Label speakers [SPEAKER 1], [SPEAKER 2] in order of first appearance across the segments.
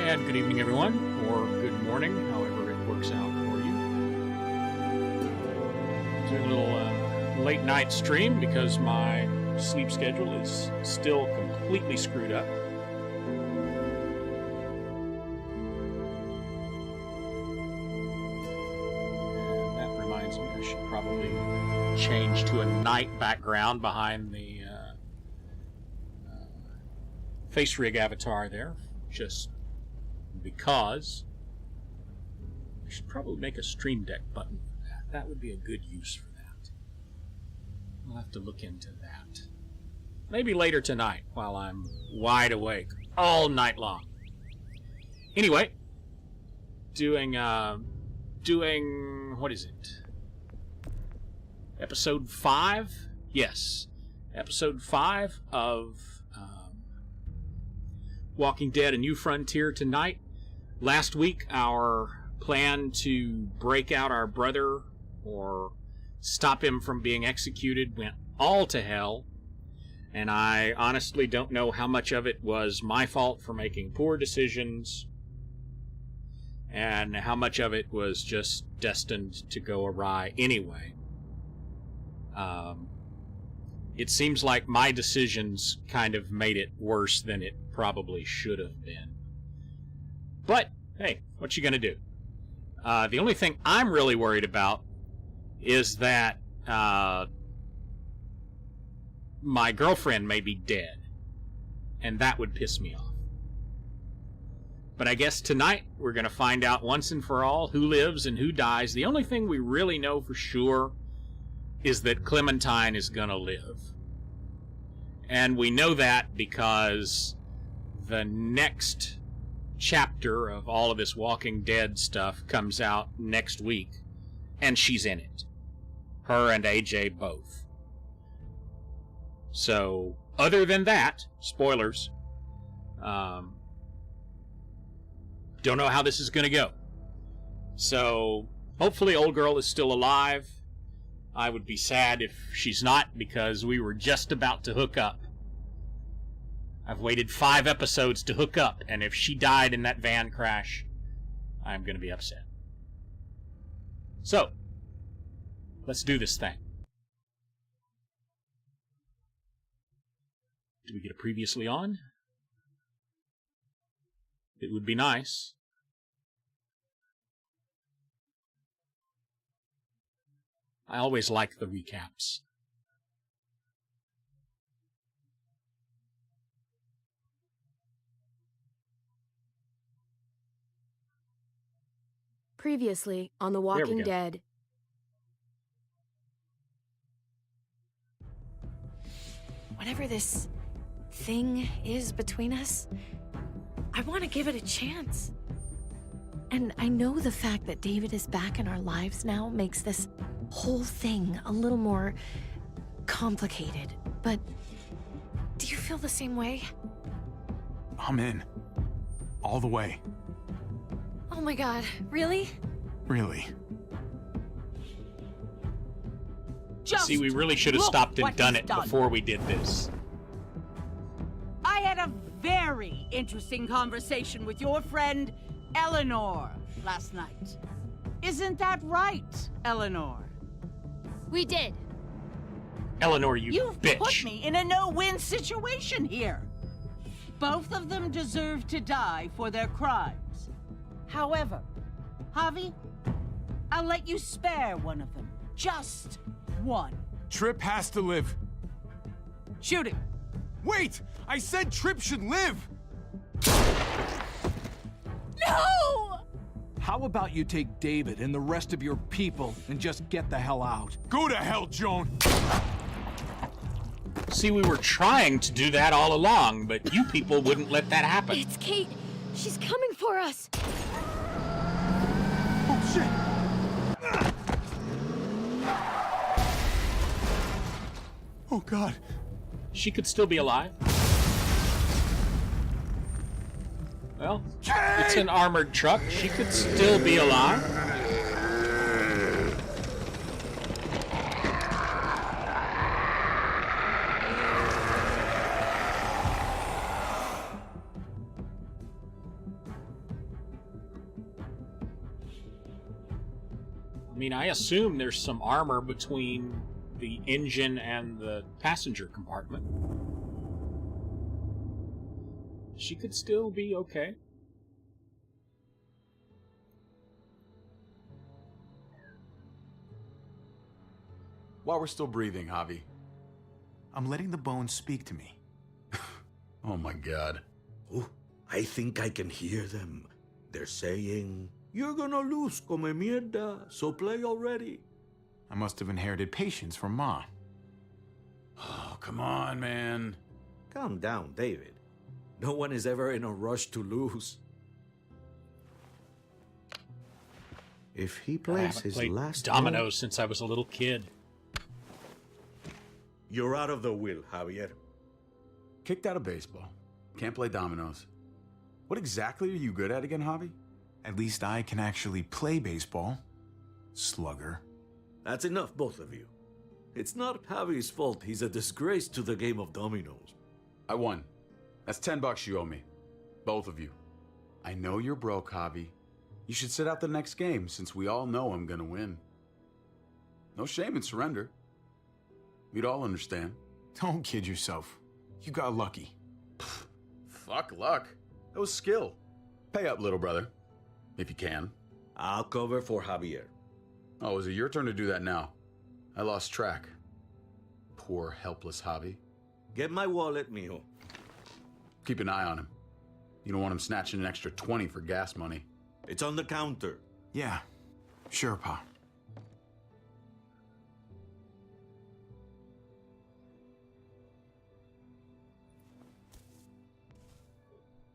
[SPEAKER 1] And good evening, everyone, or good morning, however it works out for you. Doing a little late night stream because my sleep schedule is still completely screwed up. And that reminds me I should probably change to a night background behind the face rig avatar there, just because I should probably make a Stream Deck button for that. That would be a good use for that. We'll have to look into that. Maybe later tonight while I'm wide awake all night long. Anyway, doing what is it? Episode 5? Yes. Episode 5 of Walking Dead: A New Frontier tonight. Last week, our plan to break out our brother or stop him from being executed went all to hell, and I honestly don't know how much of it was my fault for making poor decisions and how much of it was just destined to go awry anyway. It seems like my decisions kind of made it worse than it probably should have been. But, hey, what you gonna do? The only thing I'm really worried about is that my girlfriend may be dead, and that would piss me off. But I guess tonight we're gonna find out once and for all who lives and who dies. The only thing we really know for sure is that Clementine is gonna live. And we know that because the next chapter of all of this Walking Dead stuff comes out next week, and she's in it. Her and AJ both. So, other than that, spoilers, don't know how this is gonna go. So, hopefully old girl is still alive. I would be sad if she's not, because we were just about to hook up. I've waited 5 episodes to hook up, and if she died in that van crash, I'm going to be upset. So, let's do this thing. Did we get a previously on? It would be nice. I always like the recaps.
[SPEAKER 2] Previously on The Walking Dead. Whatever this thing is between us, I want to give it a chance. And I know the fact that David is back in our lives now makes this whole thing a little more complicated. But do you feel the same way?
[SPEAKER 3] I'm in. All the way.
[SPEAKER 2] Oh my God, really?
[SPEAKER 3] Really.
[SPEAKER 1] See, we really should have stopped and done it before we did this.
[SPEAKER 4] I had a very interesting conversation with your friend Eleanor last night. Isn't that right, Eleanor?
[SPEAKER 5] We did.
[SPEAKER 1] Eleanor,
[SPEAKER 4] You've
[SPEAKER 1] bitch.
[SPEAKER 4] put me in a no-win situation here. Both of them deserve to die for their crimes. However, Javi, I'll let you spare one of them. Just one.
[SPEAKER 3] Trip has to live.
[SPEAKER 4] Shoot him.
[SPEAKER 3] Wait! I said Trip should live!
[SPEAKER 4] No!
[SPEAKER 6] How about you take David and the rest of your people and just get the hell out?
[SPEAKER 3] Go to hell, Joan!
[SPEAKER 1] See, we were trying to do that all along, but you people wouldn't let that happen.
[SPEAKER 5] It's Kate. She's coming for us.
[SPEAKER 3] Oh, shit! Oh, God.
[SPEAKER 1] She could still be alive. Well, it's an armored truck. She could still be alive. mean, I assume there's some armor between the engine and the passenger compartment. She could still be okay.
[SPEAKER 7] While we're still breathing, Javi.
[SPEAKER 3] I'm letting the bones speak to me.
[SPEAKER 7] Oh my god.
[SPEAKER 8] Oh, I think I can hear them. They're saying, "You're gonna lose, come mierda, so play already."
[SPEAKER 3] I must have inherited patience from Ma.
[SPEAKER 7] Oh, come on, man.
[SPEAKER 8] Calm down, David. No one is ever in a rush to lose. If he
[SPEAKER 1] I
[SPEAKER 8] plays
[SPEAKER 1] haven't
[SPEAKER 8] his
[SPEAKER 1] played
[SPEAKER 8] last
[SPEAKER 1] dominoes since I was a little kid.
[SPEAKER 8] you're out of the will, Javier.
[SPEAKER 7] Kicked out of baseball. Can't play dominoes. What exactly are you good at again, Javi?
[SPEAKER 3] At least I can actually play baseball. Slugger.
[SPEAKER 8] That's enough, both of you. It's not Javi's fault he's a disgrace to the game of dominoes.
[SPEAKER 7] I won. That's $10 you owe me. Both of you. I know you're broke, Javi. You should sit out the next game, since we all know I'm gonna win. No shame in surrender. We'd all understand.
[SPEAKER 3] Don't kid yourself. You got lucky.
[SPEAKER 7] Fuck luck. That was skill. Pay up, little brother. If you can.
[SPEAKER 8] I'll cover for Javier.
[SPEAKER 7] Oh, is it your turn to do that now? I lost track. Poor, helpless Javi.
[SPEAKER 8] Get my wallet, mijo.
[SPEAKER 7] Keep an eye on him. You don't want him snatching an extra 20 for gas money.
[SPEAKER 8] It's on the counter.
[SPEAKER 3] Yeah. Sure, Pa.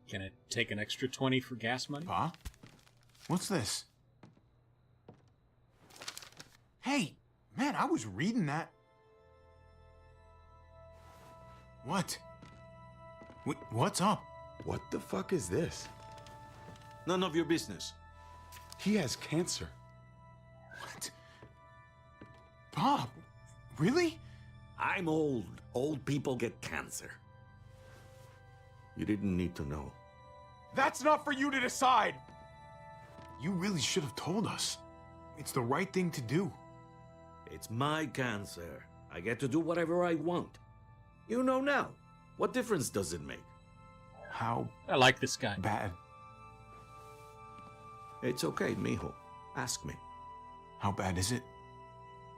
[SPEAKER 1] Can it take an extra 20 for gas money?
[SPEAKER 3] Pa? What's this? Hey, man, I was reading that. What? What's up?
[SPEAKER 7] What the fuck is this?
[SPEAKER 8] None of your business.
[SPEAKER 7] He has cancer.
[SPEAKER 3] What? Pa, really?
[SPEAKER 8] I'm old. Old people get cancer. You didn't need to know.
[SPEAKER 3] That's not for you to decide. You really should have told us. It's the right thing to do.
[SPEAKER 8] It's my cancer. I get to do whatever I want. You know now. What difference does it make?
[SPEAKER 3] How
[SPEAKER 1] I like this guy.
[SPEAKER 3] bad?
[SPEAKER 8] It's okay, mijo. Ask me.
[SPEAKER 3] How bad is it?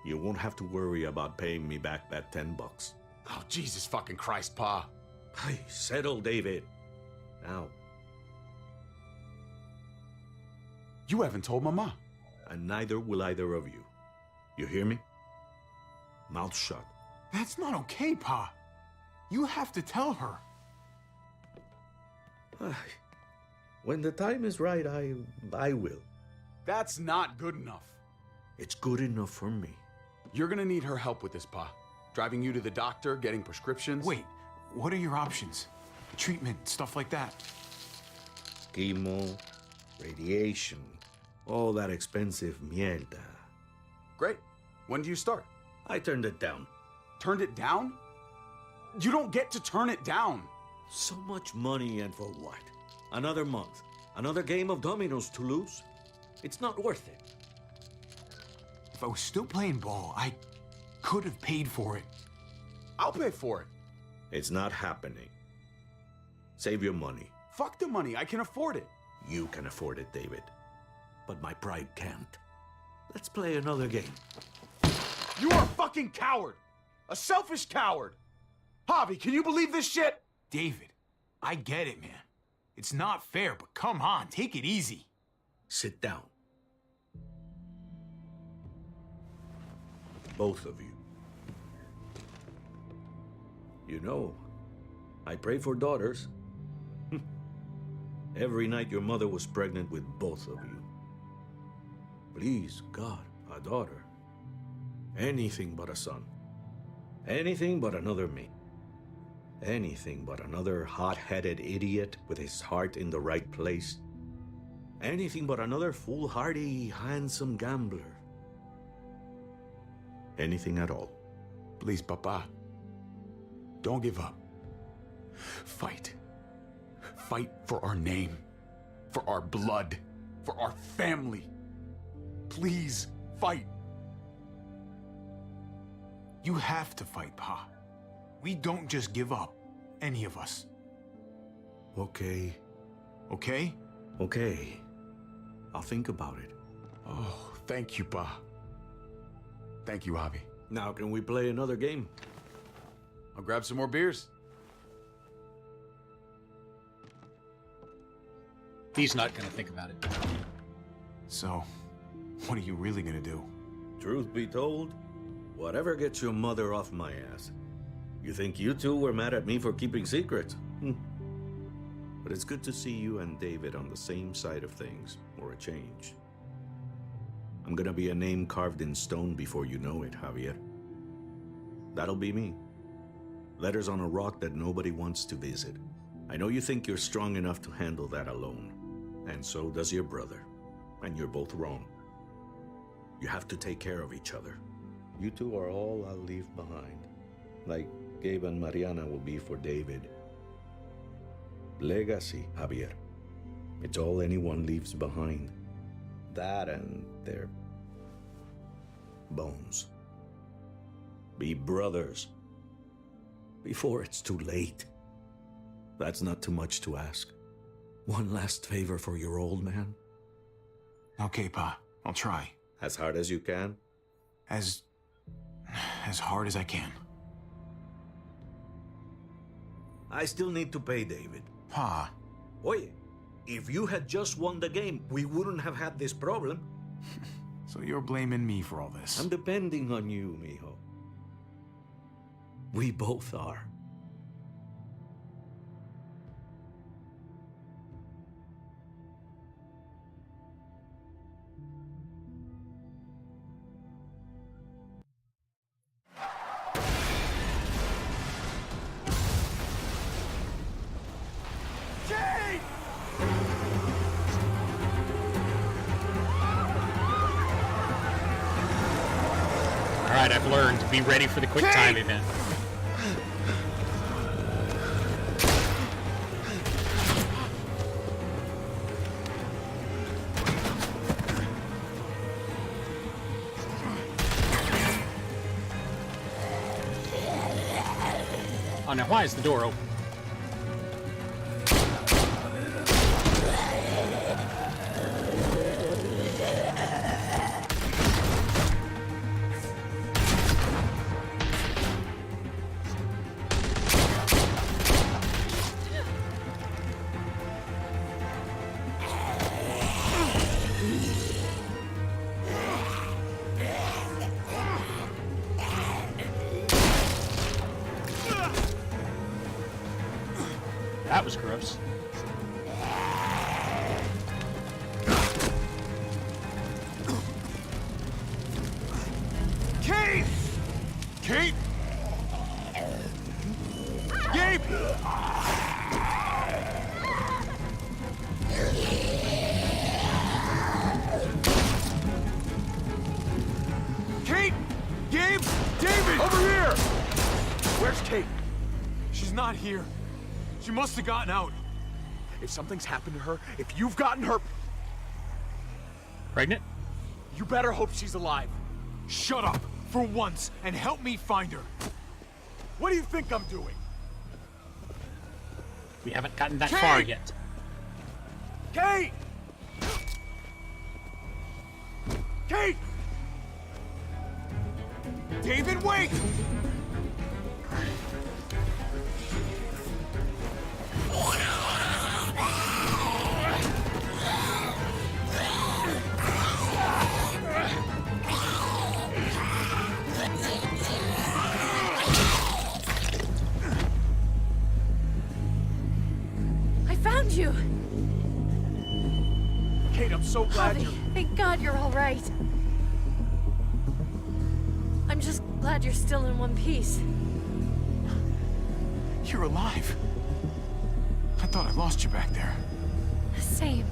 [SPEAKER 8] You won't have to worry about paying me back that $10.
[SPEAKER 7] Oh, Jesus fucking Christ, Pa.
[SPEAKER 8] Hey, settle, David. Now,
[SPEAKER 7] You haven't told Mama.
[SPEAKER 8] and neither will either of you. You hear me? Mouth shut.
[SPEAKER 3] That's not okay, Pa. You have to tell her.
[SPEAKER 8] When the time is right, I will.
[SPEAKER 7] That's not good enough.
[SPEAKER 8] It's good enough for me.
[SPEAKER 7] You're gonna need her help with this, Pa. Driving you to the doctor, getting prescriptions.
[SPEAKER 3] Wait, what are your options? Treatment, stuff like that.
[SPEAKER 8] Chemo, radiation, all that expensive mierda.
[SPEAKER 7] Great. When do you start?
[SPEAKER 8] I turned it down.
[SPEAKER 7] Turned it down? You don't get to turn it down.
[SPEAKER 8] So much money, and for what? Another month, another game of dominoes to lose? It's not worth it.
[SPEAKER 3] If I was still playing ball, I could have paid for it.
[SPEAKER 7] I'll pay for it.
[SPEAKER 8] It's not happening. Save your money.
[SPEAKER 7] Fuck the money. I can afford it.
[SPEAKER 8] You can afford it, David. But my pride can't. Let's play another game.
[SPEAKER 7] You are a fucking coward. A selfish coward. Javi, can you believe this shit?
[SPEAKER 3] David, I get it, man. It's not fair, but come on, take it easy.
[SPEAKER 8] Sit down. Both of you. You know, I pray for daughters. Every night your mother was pregnant with both of you. Please, God, a daughter. Anything but a son. Anything but another me. Anything but another hot-headed idiot with his heart in the right place. Anything but another foolhardy, handsome gambler. Anything at all.
[SPEAKER 3] Please, Papa. Don't give up. Fight. Fight for our name. For our blood. For our family. Please, Fight. You have to fight, Pa. We don't just give up. Any of us.
[SPEAKER 8] Okay.
[SPEAKER 3] Okay?
[SPEAKER 8] Okay. I'll think about it.
[SPEAKER 3] Oh, thank you, Pa. Thank you, Javi.
[SPEAKER 8] Now, can we play another game?
[SPEAKER 7] I'll grab some more beers.
[SPEAKER 1] He's not going to think about it.
[SPEAKER 3] So, what are you really gonna do?
[SPEAKER 8] Truth be told, whatever gets your mother off my ass. You think you two were mad at me for keeping secrets? But it's good to see you and David on the same side of things, for a change. I'm gonna be a name carved in stone before you know it, Javier. That'll be me. Letters on a rock that nobody wants to visit. I know you think you're strong enough to handle that alone. And so does your brother. And you're both wrong. You have to take care of each other. You two are all I'll leave behind. Like Gabe and Mariana will be for David. Legacy, Javier. It's all anyone leaves behind. That and their bones. Be brothers. Before it's too late. That's not too much to ask. One last favor for your old man.
[SPEAKER 3] Okay, Pa. I'll try.
[SPEAKER 8] As hard as you can.
[SPEAKER 3] As hard as I can.
[SPEAKER 8] I still need to pay David.
[SPEAKER 3] Pa.
[SPEAKER 8] Oye, if you had just won the game, we wouldn't have had this problem.
[SPEAKER 3] So you're blaming me for all this?
[SPEAKER 8] I'm depending on you, mijo. We both are.
[SPEAKER 1] Alright, I've learned to be ready for the quick time event. Oh, now why is the door open? That was gross.
[SPEAKER 3] Kate! Kate! Gabe! Kate! Gabe! David! Over here! Where's Kate? She's not here. She must have gotten out. If something's happened to her, if you've gotten her...
[SPEAKER 1] Pregnant?
[SPEAKER 3] You better hope she's alive. Shut up, for once, and help me find her. What do you think I'm doing?
[SPEAKER 1] We haven't gotten that
[SPEAKER 3] Kate!
[SPEAKER 1] far yet.
[SPEAKER 3] Kate! Kate! David, wait!
[SPEAKER 2] Found you!
[SPEAKER 3] Kate, I'm so glad
[SPEAKER 2] Javi,
[SPEAKER 3] you're...
[SPEAKER 2] thank God you're all right. I'm just glad you're still in one piece.
[SPEAKER 3] You're alive. I thought I lost you back there.
[SPEAKER 2] Same.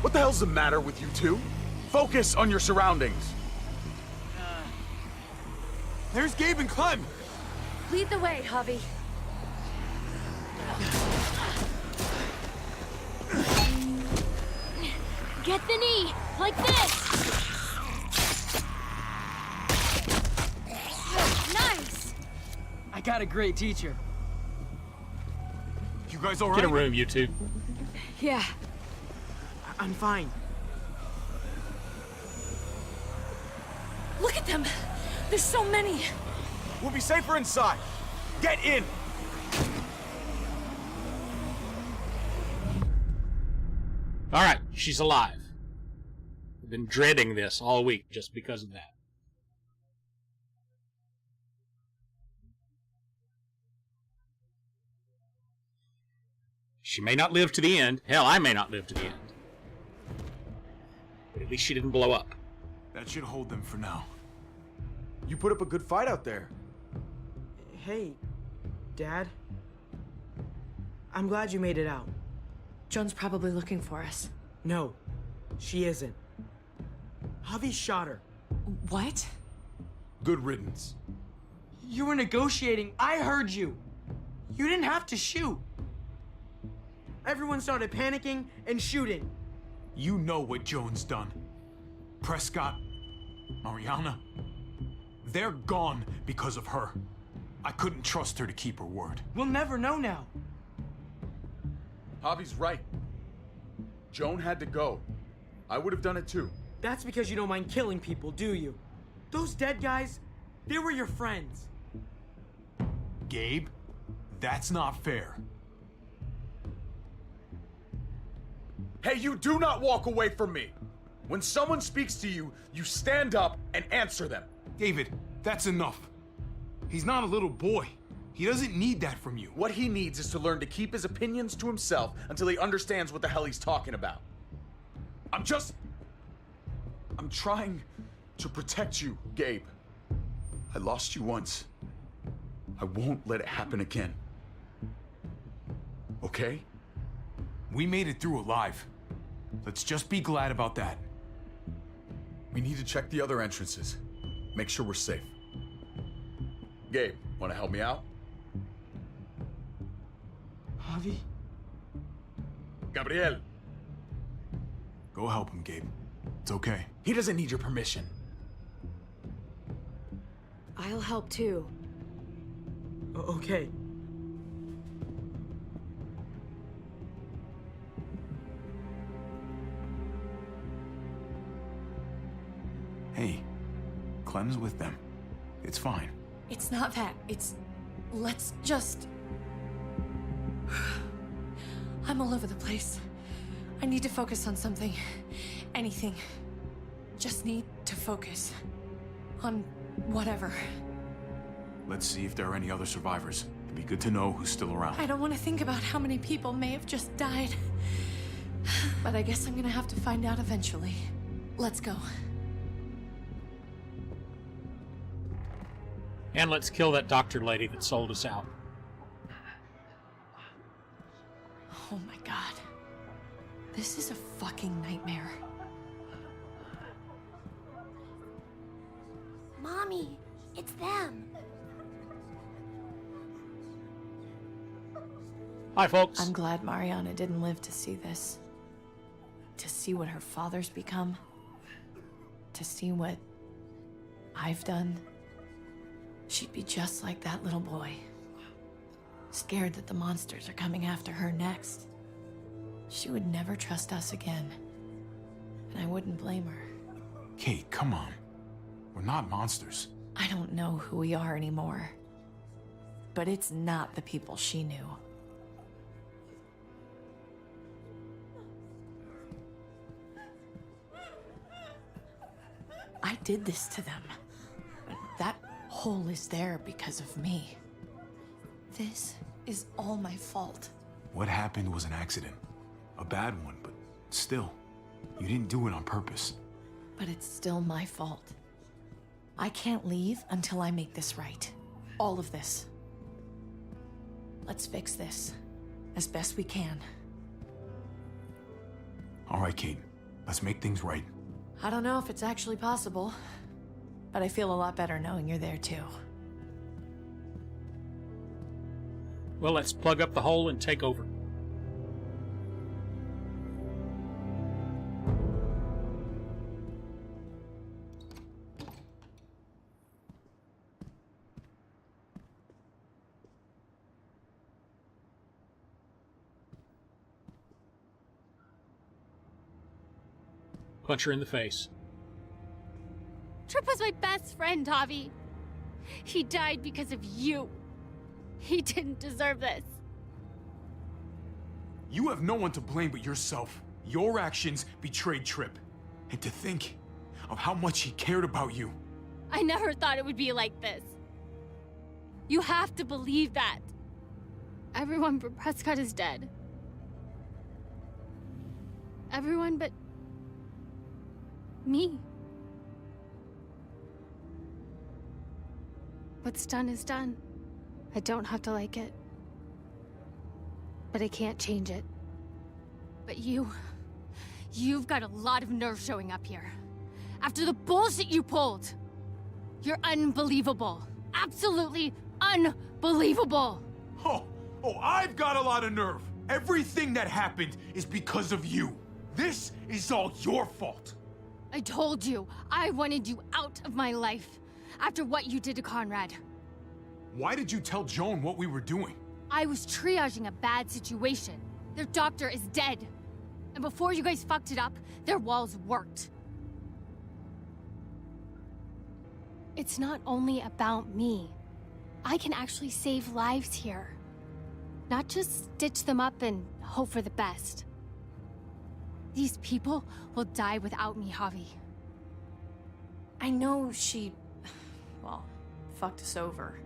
[SPEAKER 3] What the hell's the matter with you two? Focus on your surroundings. There's Gabe and Clem!
[SPEAKER 5] Lead the way, Javi. Get the knee, like this! Nice!
[SPEAKER 9] I got a great teacher.
[SPEAKER 3] You guys all right?
[SPEAKER 1] Get a room, you two.
[SPEAKER 5] Yeah.
[SPEAKER 9] I'm fine.
[SPEAKER 2] Look at them! There's so many!
[SPEAKER 3] We'll be safer inside. Get in!
[SPEAKER 1] All right, she's alive. I've been dreading this all week just because of that. She may not live to the end. Hell, I may not live to the end. But at least she didn't blow up.
[SPEAKER 3] That should hold them for now.
[SPEAKER 7] You put up a good fight out there.
[SPEAKER 9] Hey, Dad. I'm glad you made it out.
[SPEAKER 2] Joan's probably looking for us.
[SPEAKER 9] No, she isn't. Javi shot her.
[SPEAKER 2] What?
[SPEAKER 3] Good riddance.
[SPEAKER 9] You were negotiating. I heard you. You didn't have to shoot. Everyone started panicking and shooting.
[SPEAKER 3] You know what Joan's done. Prescott, Mariana, they're gone because of her. I couldn't trust her to keep her word.
[SPEAKER 9] We'll never know now.
[SPEAKER 7] Javi's right. Joan had to go. I would have done it too.
[SPEAKER 9] That's because you don't mind killing people, do you? Those dead guys, they were your friends.
[SPEAKER 3] Gabe, that's not fair.
[SPEAKER 7] Hey, you do not walk away from me. When someone speaks to you, you stand up and answer them.
[SPEAKER 3] David, that's enough. He's not a little boy. He doesn't need that from you.
[SPEAKER 7] What he needs is to learn to keep his opinions to himself until he understands what the hell he's talking about. I'm trying to protect you, Gabe. I lost you once. I won't let it happen again. Okay?
[SPEAKER 3] We made it through alive. Let's just be glad about that.
[SPEAKER 7] We need to check the other entrances. Make sure we're safe. Gabe, want to help me out?
[SPEAKER 9] Javi?
[SPEAKER 7] Gabriel.
[SPEAKER 3] Go help him, Gabe. It's okay.
[SPEAKER 7] He doesn't need your permission.
[SPEAKER 2] I'll help too.
[SPEAKER 9] Okay.
[SPEAKER 3] Hey, Clem's with them. It's fine.
[SPEAKER 2] It's not that. It's... Let's just... I'm all over the place. I need to focus on something. Anything. Just need to focus. On whatever.
[SPEAKER 3] Let's see if there are any other survivors. It'd be good to know who's still around.
[SPEAKER 2] I don't want to think about how many people may have just died. But I guess I'm gonna have to find out eventually. Let's go.
[SPEAKER 1] And let's kill that doctor lady that sold us out.
[SPEAKER 2] Oh my god. This is a fucking nightmare.
[SPEAKER 5] Mommy, it's them.
[SPEAKER 1] Hi, folks.
[SPEAKER 2] I'm glad Mariana didn't live to see this. To see what her father's become. To see what I've done. She'd be just like that little boy. Scared that the monsters are coming after her next. She would never trust us again. And I wouldn't blame her.
[SPEAKER 3] Kate, come on. We're not monsters.
[SPEAKER 2] I don't know who we are anymore. But it's not the people she knew. I did this to them. That hole is there because of me. This is all my fault.
[SPEAKER 3] What happened was an accident. A bad one, but still. You didn't do it on purpose.
[SPEAKER 2] But it's still my fault. I can't leave until I make this right. All of this. Let's fix this. As best we can.
[SPEAKER 3] All right, Kate. Let's make things right.
[SPEAKER 2] I don't know if it's actually possible. But I feel a lot better knowing you're there too.
[SPEAKER 1] Well, let's plug up the hole and take over. Punch her in the face.
[SPEAKER 5] Tripp was my best friend, Javi. He died because of you. He didn't deserve this.
[SPEAKER 3] You have no one to blame but yourself. Your actions betrayed Tripp. And to think of how much he cared about you.
[SPEAKER 5] I never thought it would be like this. You have to believe that. Everyone but Prescott is dead. Everyone but me. What's done is done. I don't have to like it. But I can't change it. But you've got a lot of nerve showing up here. After the bullshit you pulled. You're unbelievable. Absolutely unbelievable.
[SPEAKER 3] Oh, I've got a lot of nerve. Everything that happened is because of you. This is all your fault.
[SPEAKER 5] I told you, I wanted you out of my life after what you did to Conrad.
[SPEAKER 3] Why did you tell Joan what we were doing?
[SPEAKER 5] I was triaging a bad situation. Their doctor is dead. And before you guys fucked it up, their walls worked. It's not only about me. I can actually save lives here. Not just stitch them up and hope for the best. These people will die without me, Javi.
[SPEAKER 2] I know she, well, fucked us over.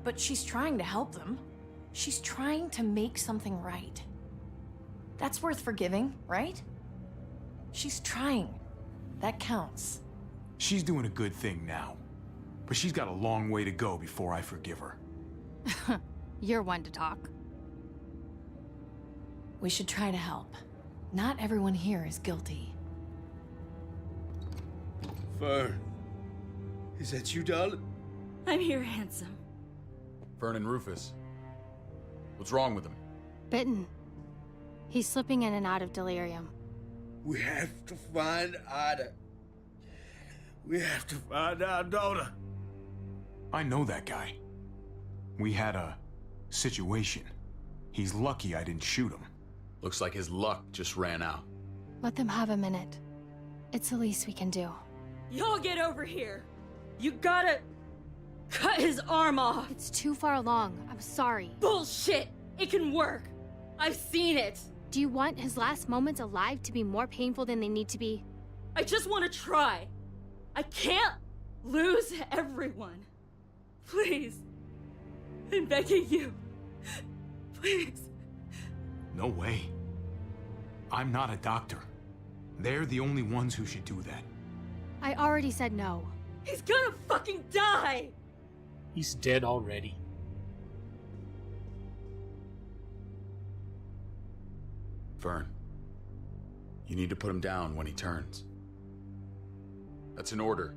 [SPEAKER 2] But she's trying to help them. She's trying to make something right. That's worth forgiving, right? She's trying. That counts.
[SPEAKER 3] She's doing a good thing now. But she's got a long way to go before I forgive her.
[SPEAKER 5] You're one to talk.
[SPEAKER 2] We should try to help. Not everyone here is guilty.
[SPEAKER 10] Fern. Is that you, darling?
[SPEAKER 11] I'm here, handsome.
[SPEAKER 7] Fern and Rufus. What's wrong with him?
[SPEAKER 5] Bitten. He's slipping in and out of delirium.
[SPEAKER 10] We have to find Ada. We have to find our daughter.
[SPEAKER 3] I know that guy. We had a situation. He's lucky I didn't shoot him.
[SPEAKER 7] Looks like his luck just ran out.
[SPEAKER 5] Let them have a minute. It's the least we can do.
[SPEAKER 11] Y'all get over here. You gotta cut his arm off.
[SPEAKER 5] It's too far along. I'm sorry.
[SPEAKER 11] Bullshit! It can work. I've seen it.
[SPEAKER 5] Do you want his last moments alive to be more painful than they need to be?
[SPEAKER 11] I just want to try. I can't lose everyone. Please. I'm begging you. Please.
[SPEAKER 3] No way. I'm not a doctor. They're the only ones who should do that.
[SPEAKER 5] I already said no.
[SPEAKER 11] He's gonna fucking die!
[SPEAKER 1] He's dead already.
[SPEAKER 7] Fern, you need to put him down when he turns. That's an order.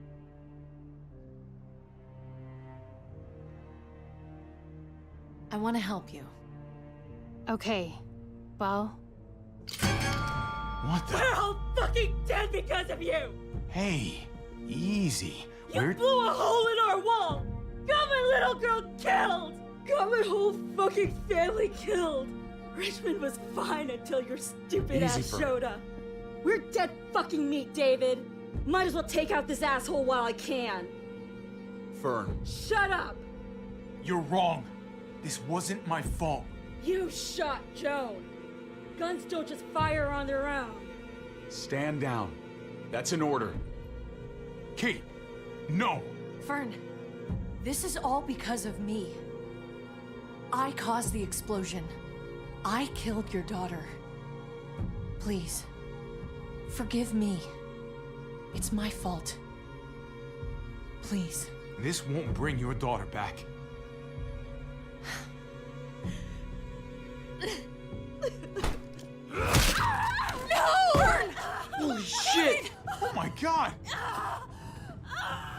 [SPEAKER 2] I want to help you.
[SPEAKER 5] Okay. Well,
[SPEAKER 3] What the?
[SPEAKER 11] We're all fucking dead because of you!
[SPEAKER 3] Hey, easy.
[SPEAKER 11] You blew a hole in our wall! Got my little girl killed! Got my whole fucking family killed! Richmond was fine until your stupid
[SPEAKER 3] Easy,
[SPEAKER 11] ass
[SPEAKER 3] Fern.
[SPEAKER 11] showed up. We're dead fucking meat, David. Might as well take out this asshole while I can.
[SPEAKER 7] Fern.
[SPEAKER 11] Shut up!
[SPEAKER 3] You're wrong. This wasn't my fault.
[SPEAKER 11] You shot Joan. Guns don't just fire on their own.
[SPEAKER 7] Stand down. That's an order.
[SPEAKER 3] Kate, no.
[SPEAKER 2] Fern, this is all because of me. I caused the explosion. I killed your daughter. Please, forgive me. It's my fault. Please.
[SPEAKER 3] This won't bring your daughter back.
[SPEAKER 2] No!
[SPEAKER 10] Holy shit!
[SPEAKER 3] Oh my God!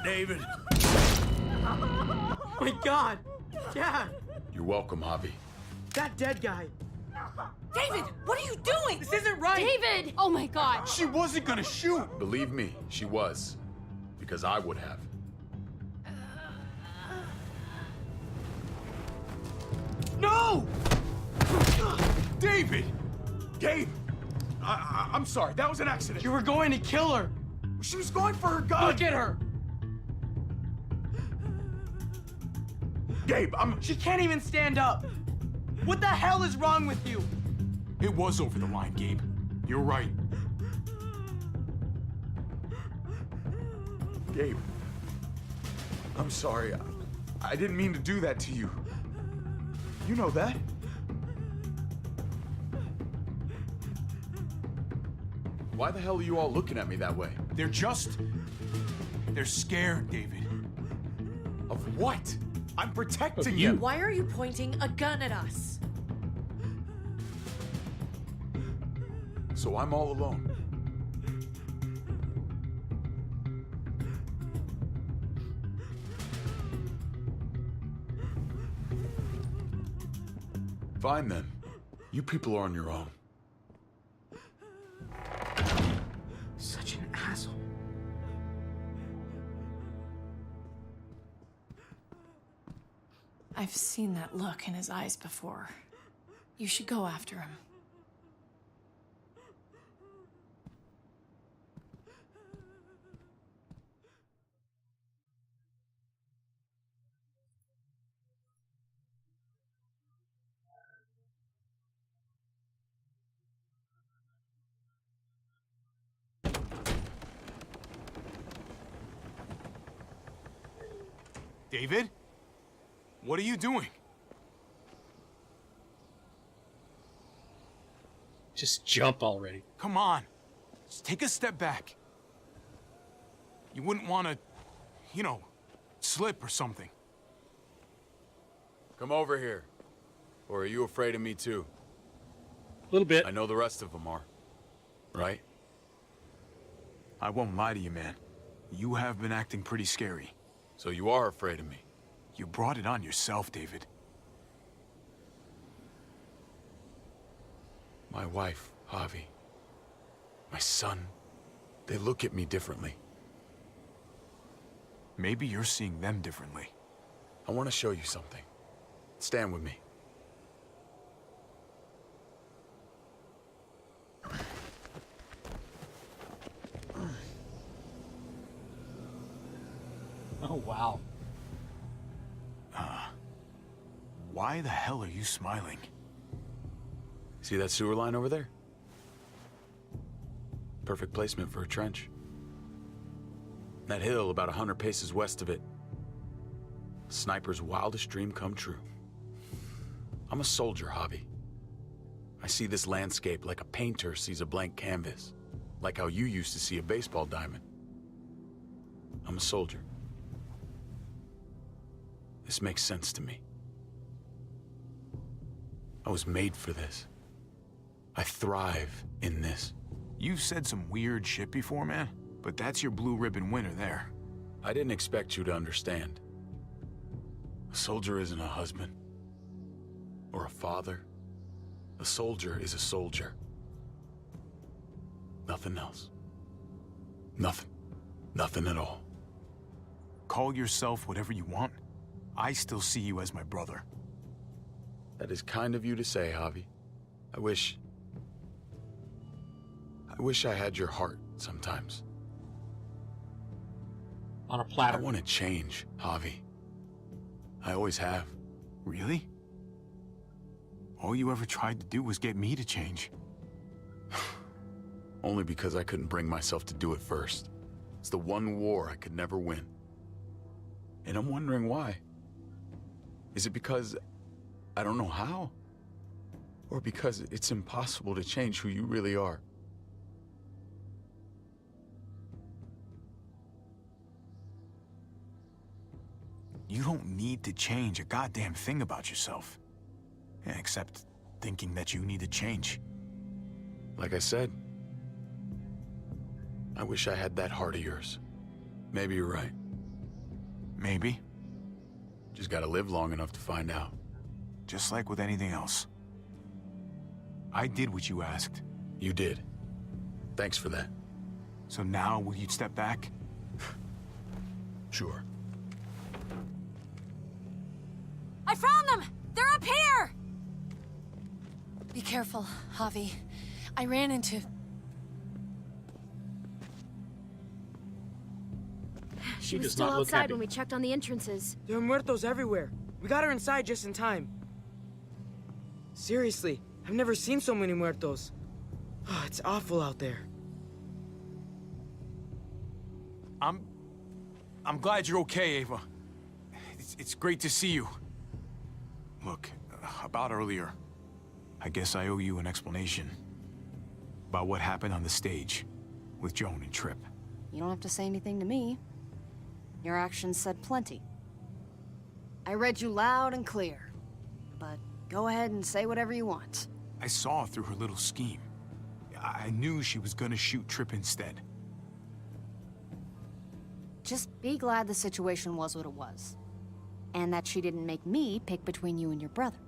[SPEAKER 10] David.
[SPEAKER 9] Oh my god! Dad!
[SPEAKER 7] You're welcome, Javi.
[SPEAKER 9] That dead guy.
[SPEAKER 2] David, what are you doing?
[SPEAKER 9] This isn't right!
[SPEAKER 5] David! Oh my god!
[SPEAKER 3] She wasn't gonna shoot!
[SPEAKER 7] Believe me, she was. Because I would have.
[SPEAKER 3] No! David! Gabe! I'm sorry, that was an accident.
[SPEAKER 9] You were going to kill her!
[SPEAKER 3] She was going for her gun!
[SPEAKER 9] Look at her!
[SPEAKER 3] Gabe,
[SPEAKER 9] She can't even stand up! What the hell is wrong with you?
[SPEAKER 3] It was over the line, Gabe. You're right. Gabe. I'm sorry. I didn't mean to do that to you. You know that.
[SPEAKER 7] Why the hell are you all looking at me that way?
[SPEAKER 3] They're scared, David.
[SPEAKER 7] Of what?
[SPEAKER 3] I'm protecting
[SPEAKER 1] Of you.
[SPEAKER 3] them.
[SPEAKER 2] Why are you pointing a gun at us?
[SPEAKER 7] So I'm all alone. Fine then. You people are on your own.
[SPEAKER 9] Such an asshole.
[SPEAKER 2] I've seen that look in his eyes before. You should go after him.
[SPEAKER 3] David? What are you doing?
[SPEAKER 1] Just jump already.
[SPEAKER 3] Come on. Just take a step back. You wouldn't want to, you know, slip or something.
[SPEAKER 7] Come over here. Or are you afraid of me too?
[SPEAKER 1] A little bit.
[SPEAKER 7] I know the rest of them are. Right?
[SPEAKER 3] I won't lie to you, man. You have been acting pretty scary.
[SPEAKER 7] So you are afraid of me.
[SPEAKER 3] You brought it on yourself, David.
[SPEAKER 7] My wife, Javi. My son. They look at me differently.
[SPEAKER 3] Maybe you're seeing them differently.
[SPEAKER 7] I want to show you something. Stand with me.
[SPEAKER 1] Oh, wow.
[SPEAKER 3] Why the hell are you smiling?
[SPEAKER 7] See that sewer line over there? Perfect placement for a trench. That hill about 100 paces west of it. Sniper's wildest dream come true. I'm a soldier, Javi. I see this landscape like a painter sees a blank canvas. Like how you used to see a baseball diamond. I'm a soldier. This makes sense to me. I was made for this. I thrive in this.
[SPEAKER 3] You've said some weird shit before, man, but that's your blue ribbon winner there.
[SPEAKER 7] I didn't expect you to understand. A soldier isn't a husband. Or a father. A soldier is a soldier. Nothing else. Nothing. Nothing at all.
[SPEAKER 3] Call yourself whatever you want. I still see you as my brother.
[SPEAKER 7] That is kind of you to say, Javi. I wish I had your heart sometimes.
[SPEAKER 1] On a
[SPEAKER 7] I
[SPEAKER 1] platter.
[SPEAKER 7] want to change, Javi. I always have.
[SPEAKER 3] Really? All you ever tried to do was get me to change.
[SPEAKER 7] Only because I couldn't bring myself to do it first. It's the one war I could never win. And I'm wondering why. Is it because I don't know how? Or because it's impossible to change who you really are?
[SPEAKER 3] You don't need to change a goddamn thing about yourself. Except thinking that you need to change.
[SPEAKER 7] Like I said, I wish I had that heart of yours. Maybe you're right.
[SPEAKER 3] Maybe.
[SPEAKER 7] Just gotta live long enough to find out.
[SPEAKER 3] just like with anything else. I did what you asked.
[SPEAKER 7] You did. Thanks for that.
[SPEAKER 3] So now, will you step back?
[SPEAKER 7] Sure.
[SPEAKER 2] I found them! They're up here! Be careful, Javi. I ran into...
[SPEAKER 5] She was
[SPEAKER 1] does
[SPEAKER 5] still
[SPEAKER 1] not look
[SPEAKER 5] outside
[SPEAKER 1] happy.
[SPEAKER 5] when we checked on the entrances.
[SPEAKER 9] There are muertos everywhere. We got her inside just in time. Seriously, I've never seen so many muertos. Oh, it's awful out there.
[SPEAKER 3] I'm glad you're okay, Ava. It's great to see you. Look, about earlier, I guess I owe you an explanation about what happened on the stage with Joan and Tripp.
[SPEAKER 12] You don't have to say anything to me. Your actions said plenty. I read you loud and clear. But go ahead and say whatever you want.
[SPEAKER 3] I saw through her little scheme. I knew she was gonna shoot Tripp instead.
[SPEAKER 12] Just be glad the situation was what it was. And that she didn't make me pick between you and your brother.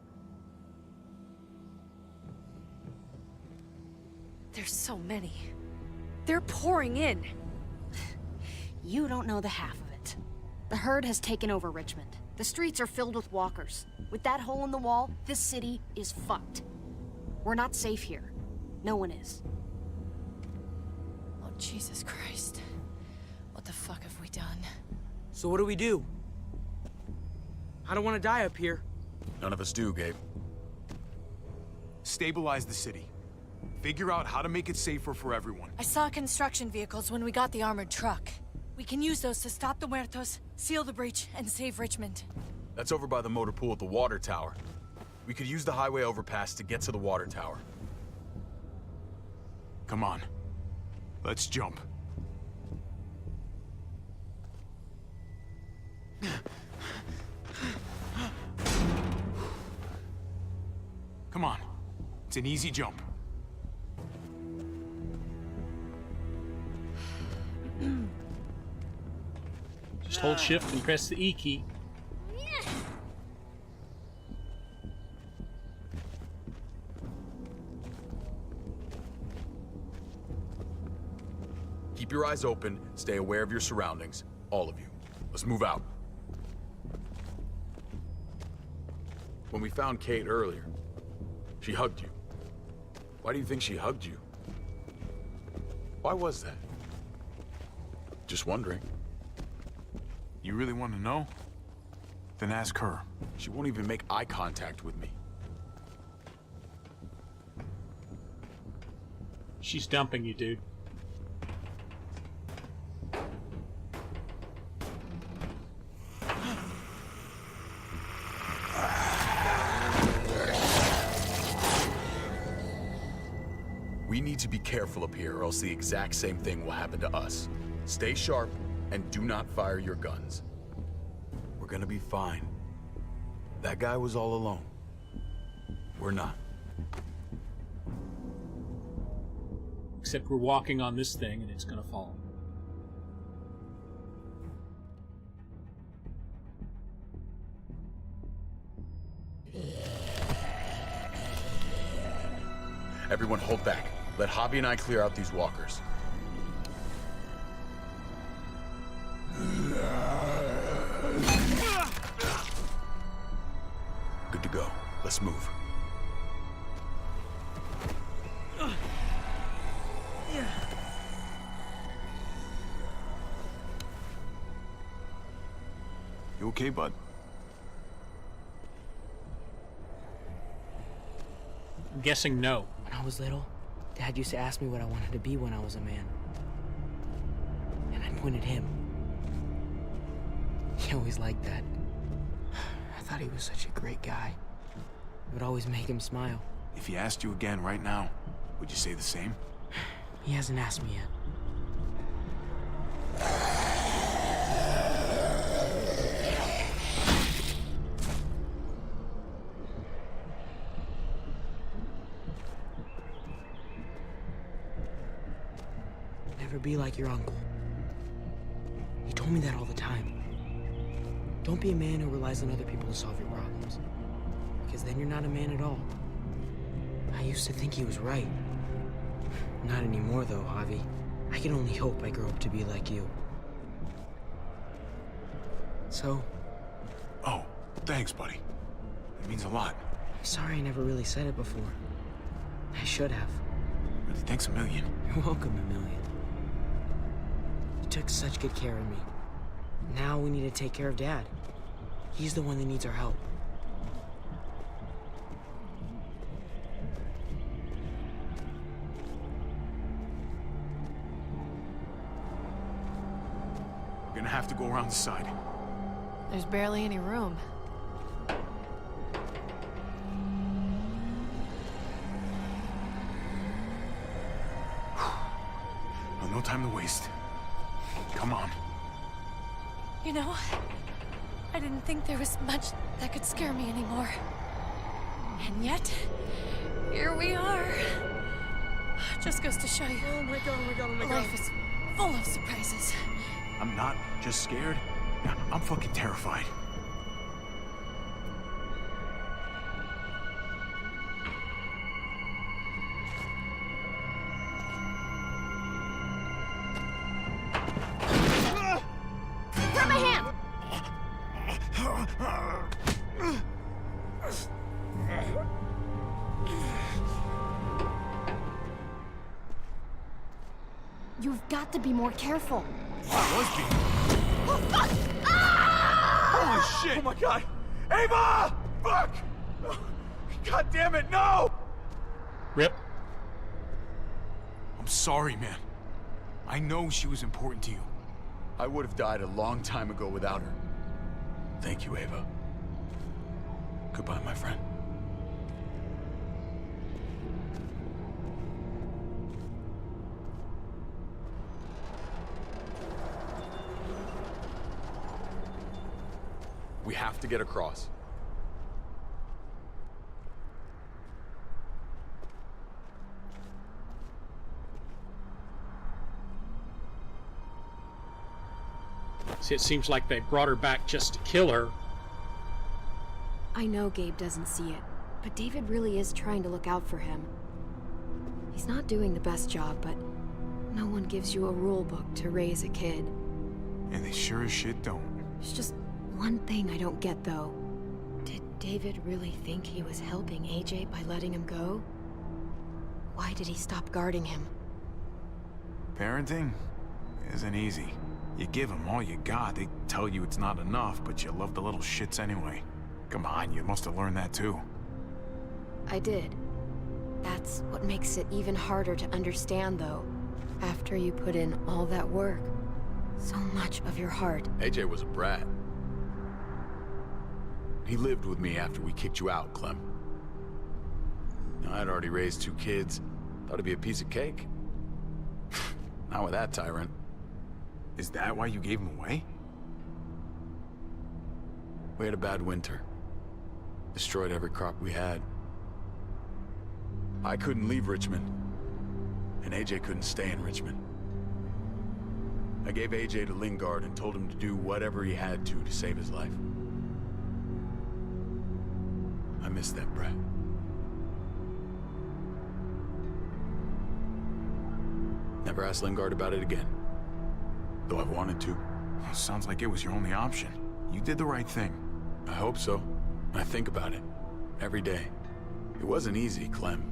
[SPEAKER 2] There's so many. They're pouring in.
[SPEAKER 12] You don't know the half of it. The herd has taken over Richmond. The streets are filled with walkers. With that hole in the wall, this city is fucked. We're not safe here. No one is.
[SPEAKER 2] Oh, Jesus Christ. What the fuck have we done?
[SPEAKER 9] So what do we do? I don't want to die up here.
[SPEAKER 7] None of us do, Gabe.
[SPEAKER 3] Stabilize the city. Figure out how to make it safer for everyone.
[SPEAKER 2] I saw construction vehicles when we got the armored truck. We can use those to stop the muertos, seal the breach, and save Richmond.
[SPEAKER 7] That's over by the motor pool at the water tower. We could use the highway overpass to get to the water tower.
[SPEAKER 3] Come on. Let's jump. Come on. It's an easy jump.
[SPEAKER 1] Just hold shift and press the E key.
[SPEAKER 7] Keep your eyes open, stay aware of your surroundings. All of you. Let's move out. When we found Kate earlier, she hugged you. Why do you think she hugged you? Why was that? Just wondering.
[SPEAKER 3] You really want to know? Then ask her.
[SPEAKER 7] She won't even make eye contact with me.
[SPEAKER 1] She's dumping you, dude.
[SPEAKER 7] We need to be careful up here, or else the exact same thing will happen to us. Stay sharp, and do not fire your guns. We're gonna be fine. That guy was all alone. We're not.
[SPEAKER 1] Except we're walking on this thing and it's gonna fall.
[SPEAKER 7] Everyone hold back. Let Javi and I clear out these walkers. Good to go. Let's move.
[SPEAKER 3] You okay, bud?
[SPEAKER 1] I'm guessing no.
[SPEAKER 9] When I was little, Dad used to ask me what I wanted to be when I was a man. And I pointed him. He always liked that. I thought he was such a great guy. It would always make him smile.
[SPEAKER 3] If he asked you again right now, would you say the same?
[SPEAKER 9] He hasn't asked me yet. Never be like your uncle. He told me that all the time. Don't be a man who relies on other people to solve your problems. because then you're not a man at all. I used to think he was right. Not anymore, though, Javi. I can only hope I grow up to be like you. So...
[SPEAKER 3] Oh, thanks, buddy. It means a lot.
[SPEAKER 9] I'm sorry I never really said it before. I should have.
[SPEAKER 3] Really, thanks a million.
[SPEAKER 9] You're welcome, a million. You took such good care of me. Now we need to take care of Dad. He's the one that needs our help.
[SPEAKER 3] We're gonna have to go around the side.
[SPEAKER 2] There's barely any room.
[SPEAKER 3] Well, no time to waste. Come on.
[SPEAKER 2] You know, I didn't think there was much that could scare me anymore. And yet, here we are. Just goes to show you.
[SPEAKER 9] Oh my god.
[SPEAKER 2] Life is full of surprises.
[SPEAKER 3] I'm not just scared. I'm fucking terrified.
[SPEAKER 12] Grab my hand! You've got to be more careful.
[SPEAKER 3] I was being...
[SPEAKER 12] Oh, fuck!
[SPEAKER 3] Holy shit! Oh my god! Ava! Fuck! God damn it, no!
[SPEAKER 1] Rip.
[SPEAKER 3] I'm sorry, man. I know she was important to you.
[SPEAKER 7] I would have died a long time ago without her. Thank you, Ava. Goodbye, my friend. We have to get across.
[SPEAKER 1] See, it seems like they brought her back just to kill her.
[SPEAKER 12] I know Gabe doesn't see it, but David really is trying to look out for him. He's not doing the best job, but no one gives you a rule book to raise a kid.
[SPEAKER 3] And they sure as shit don't.
[SPEAKER 12] There's just one thing I don't get, though. Did David really think he was helping AJ by letting him go? Why did he stop guarding him?
[SPEAKER 3] Parenting isn't easy. You give them all you got, they tell you it's not enough, but you love the little shits anyway. Come on, you must have learned that too.
[SPEAKER 12] I did. That's what makes it even harder to understand, though. After you put in all that work. So much of your heart.
[SPEAKER 7] AJ was a brat. He lived with me after we kicked you out, Clem. Now, I'd already raised 2 kids. Thought it'd be a piece of cake. Not with that tyrant.
[SPEAKER 3] Is that why you gave him away?
[SPEAKER 7] We had a bad winter. Destroyed every crop we had. I couldn't leave Richmond. And AJ couldn't stay in Richmond. I gave AJ to Lingard and told him to do whatever he had to save his life. I miss that brat. Never asked Lingard about it again. Though I've wanted to.
[SPEAKER 3] Well, sounds like it was your only option. You did the right thing.
[SPEAKER 7] I hope so. I think about it. Every day. It wasn't easy, Clem.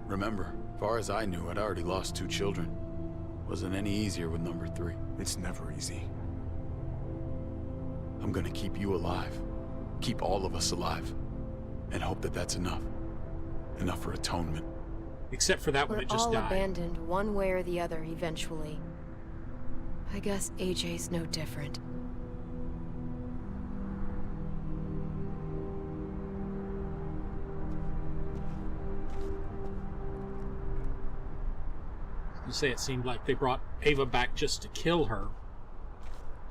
[SPEAKER 7] Remember, far as I knew, I'd already lost 2 children. Wasn't any easier with number 3.
[SPEAKER 3] It's never easy.
[SPEAKER 7] I'm gonna keep you alive. Keep all of us alive. And hope that that's enough. Enough for atonement.
[SPEAKER 1] Except for that one
[SPEAKER 12] We're
[SPEAKER 1] that just
[SPEAKER 12] all
[SPEAKER 1] died.
[SPEAKER 12] abandoned one way or the other eventually. I guess AJ's no different.
[SPEAKER 1] You say it seemed like they brought Ava back just to kill her,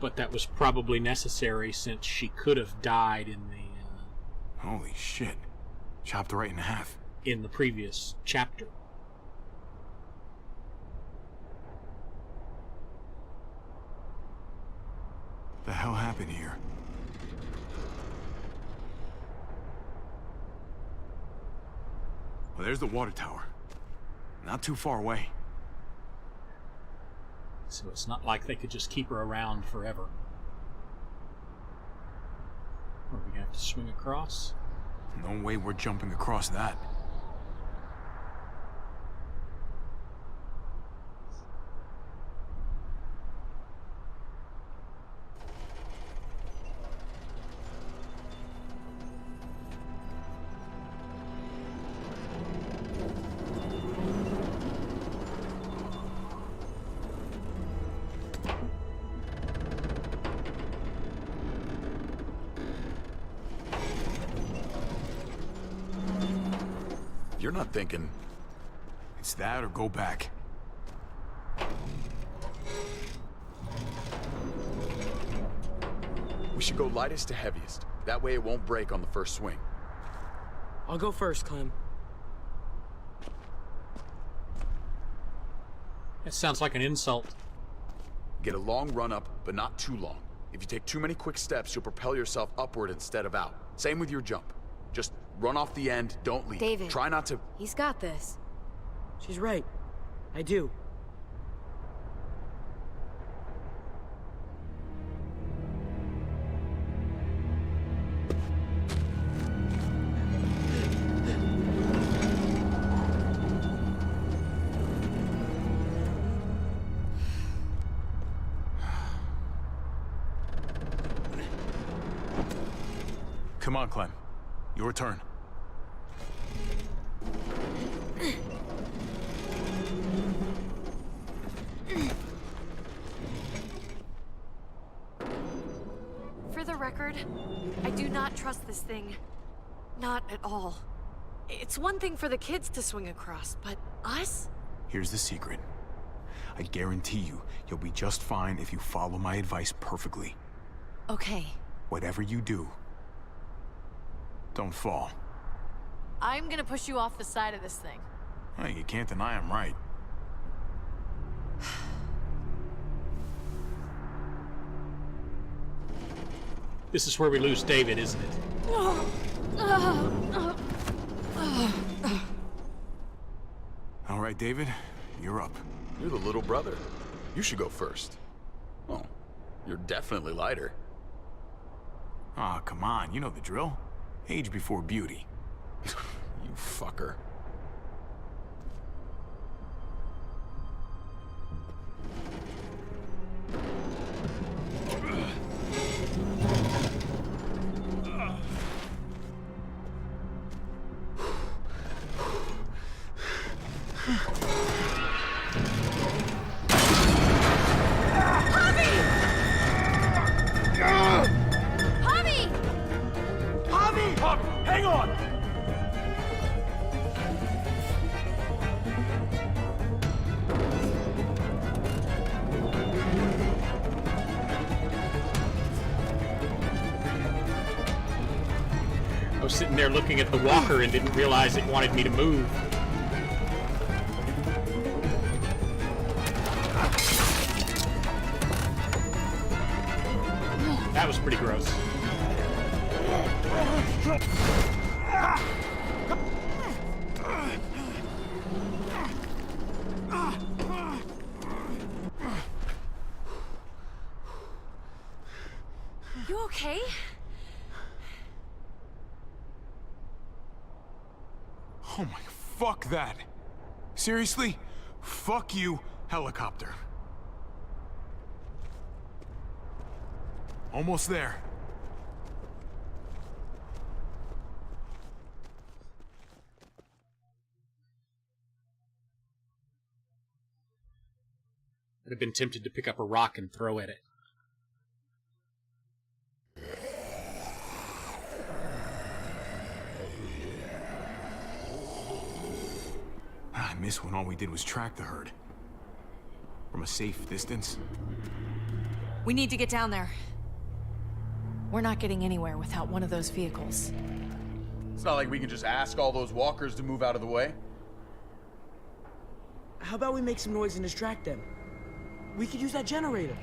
[SPEAKER 1] but that was probably necessary since she could have died in the
[SPEAKER 3] Holy shit. Chopped her right in half.
[SPEAKER 1] in the previous chapter.
[SPEAKER 3] The hell happened here? Well, there's the water tower. Not too far away.
[SPEAKER 1] So it's not like they could just keep her around forever. Are we gonna have to swing across?
[SPEAKER 3] No way we're jumping across that.
[SPEAKER 7] You're not thinking...
[SPEAKER 3] It's that or go back.
[SPEAKER 7] We should go lightest to heaviest. That way it won't break on the first swing.
[SPEAKER 9] I'll go first, Clem.
[SPEAKER 1] That sounds like an insult.
[SPEAKER 7] Get a long run up, but not too long. If you take too many quick steps, you'll propel yourself upward instead of out. Same with your jump. Just run off the end, don't leave.
[SPEAKER 12] David.
[SPEAKER 7] Try not to...
[SPEAKER 12] He's got this.
[SPEAKER 9] She's right. I do.
[SPEAKER 3] Come on, Clem. Your turn.
[SPEAKER 2] For the record, I do not trust this thing. Not at all. It's one thing for the kids to swing across, but us?
[SPEAKER 3] Here's the secret. I guarantee you'll be just fine if you follow my advice perfectly.
[SPEAKER 2] Okay.
[SPEAKER 3] Whatever you do, don't fall.
[SPEAKER 2] I'm gonna push you off the side of this thing.
[SPEAKER 3] Hey, you can't deny I'm right.
[SPEAKER 1] This is where we lose David, isn't it?
[SPEAKER 3] All right, David, you're up.
[SPEAKER 7] You're the little brother. You should go first. Oh, you're definitely lighter.
[SPEAKER 3] Aw, come on, you know the drill. Age before beauty.
[SPEAKER 7] You fucker.
[SPEAKER 3] Hang on!
[SPEAKER 1] I was sitting there looking at the walker and didn't realize it wanted me to move. That was pretty gross.
[SPEAKER 2] You okay?
[SPEAKER 3] Oh my, fuck that. Seriously? Fuck you, helicopter. Almost there.
[SPEAKER 1] I'd have been tempted to pick up a rock and throw at it.
[SPEAKER 3] I miss when all we did was track the herd. From a safe distance.
[SPEAKER 2] We need to get down there. We're not getting anywhere without one of those vehicles.
[SPEAKER 7] It's not like we can just ask all those walkers to move out of the way.
[SPEAKER 9] How about we make some noise and distract them? We could use that generator.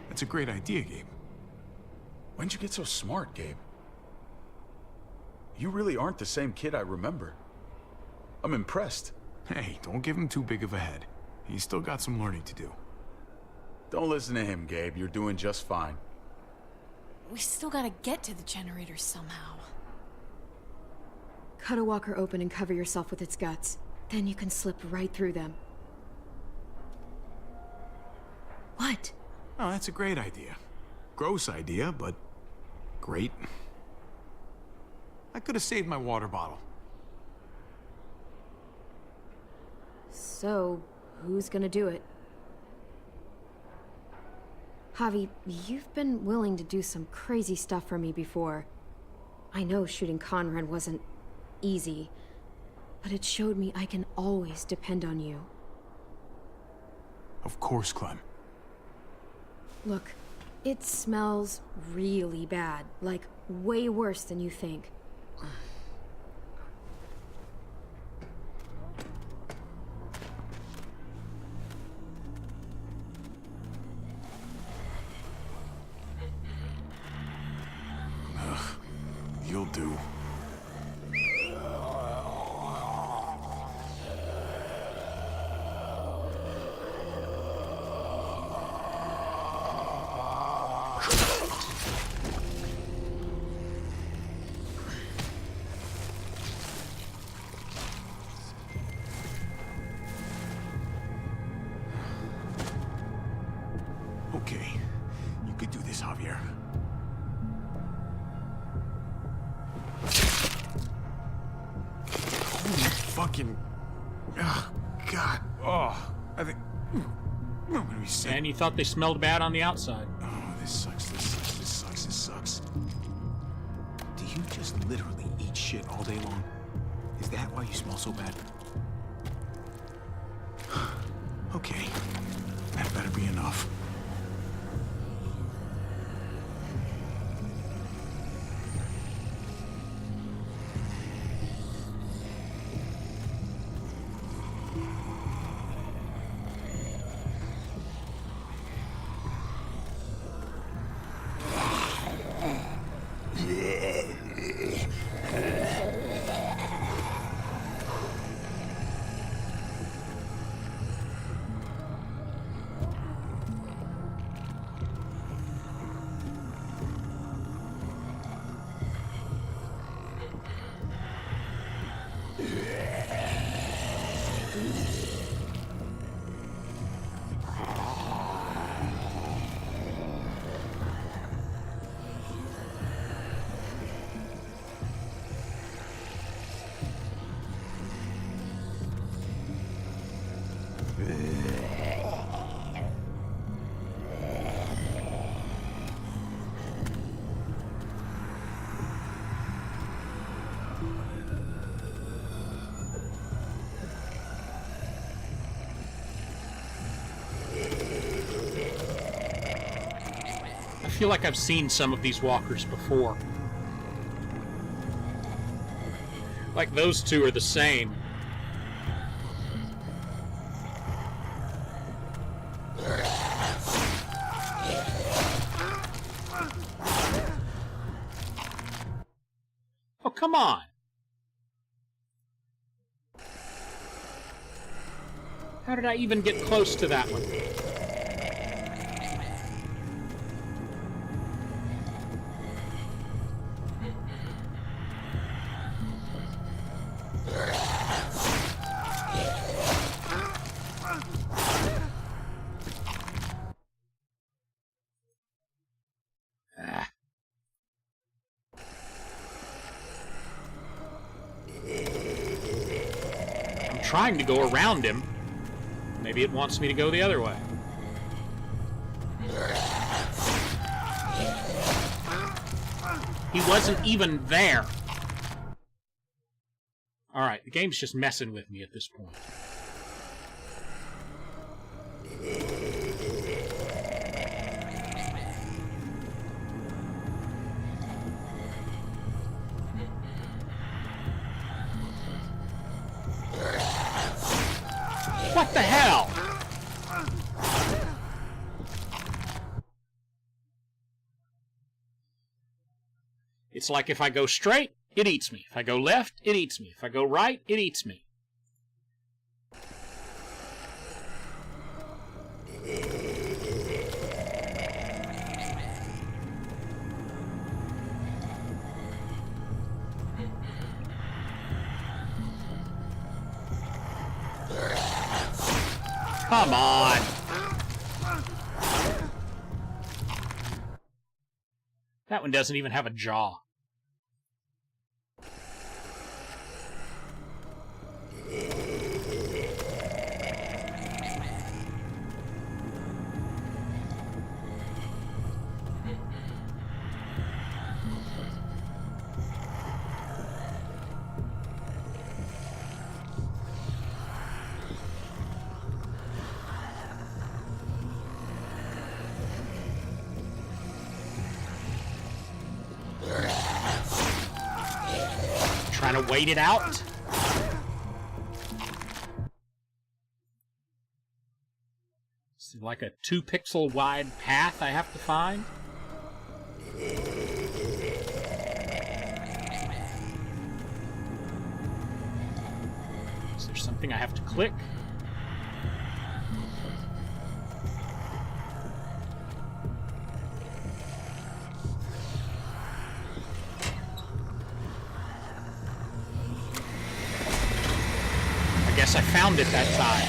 [SPEAKER 3] That's a great idea, Gabe.
[SPEAKER 7] When'd you get so smart, Gabe? You really aren't the same kid I remember. I'm impressed.
[SPEAKER 3] Hey, don't give him too big of a head. He's still got some learning to do.
[SPEAKER 7] Don't listen to him, Gabe. You're doing just fine.
[SPEAKER 2] We still gotta get to the generators somehow.
[SPEAKER 12] Cut a walker open and cover yourself with its guts. Then you can slip right through them. What?
[SPEAKER 3] Oh, that's a great idea. Gross idea, but great. I could have saved my water bottle.
[SPEAKER 12] So, who's gonna do it? Javi, you've been willing to do some crazy stuff for me before. I know shooting Conrad wasn't easy, but it showed me I can always depend on you.
[SPEAKER 3] Of course, Clem.
[SPEAKER 12] Look, it smells really bad, like way worse than you think.
[SPEAKER 3] You'll do. Okay, you could do this, Javier. Fucking... Oh, God. Oh, I think... I'm gonna be sick.
[SPEAKER 1] And you thought they smelled bad on the outside.
[SPEAKER 3] Oh, this sucks, this sucks, this sucks, this sucks. Do you just literally eat shit all day long? Is that why you smell so bad? Okay. That better be enough.
[SPEAKER 1] I feel like I've seen some of these walkers before. Like those two are the same. Oh, come on. How did I even get close to that one? Trying to go around him. Maybe it wants me to go the other way. He wasn't even there. Alright, the game's just messing with me at this point. What the hell? It's like if I go straight, it eats me. If I go left, it eats me. If I go right, it eats me. Come on! That one doesn't even have a jaw. Trying to wait it out. It's like a 2-pixel wide path I have to find. Is there something I have to click? I guess I found it that time.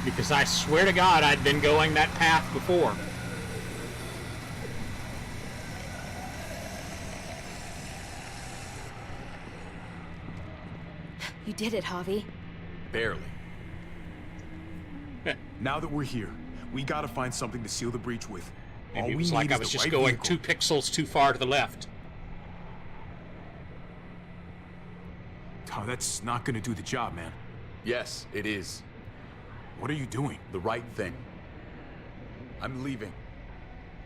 [SPEAKER 1] Because I swear to God I'd been going that path before.
[SPEAKER 12] You did it, Javi.
[SPEAKER 7] Barely.
[SPEAKER 3] Now that we're here, we gotta find something to seal the breach with.
[SPEAKER 1] Maybe it was like I was just going 2 pixels too far to the left.
[SPEAKER 3] Oh, that's not gonna do the job, man.
[SPEAKER 7] Yes, it is.
[SPEAKER 3] What are you doing?
[SPEAKER 7] The right thing. I'm leaving.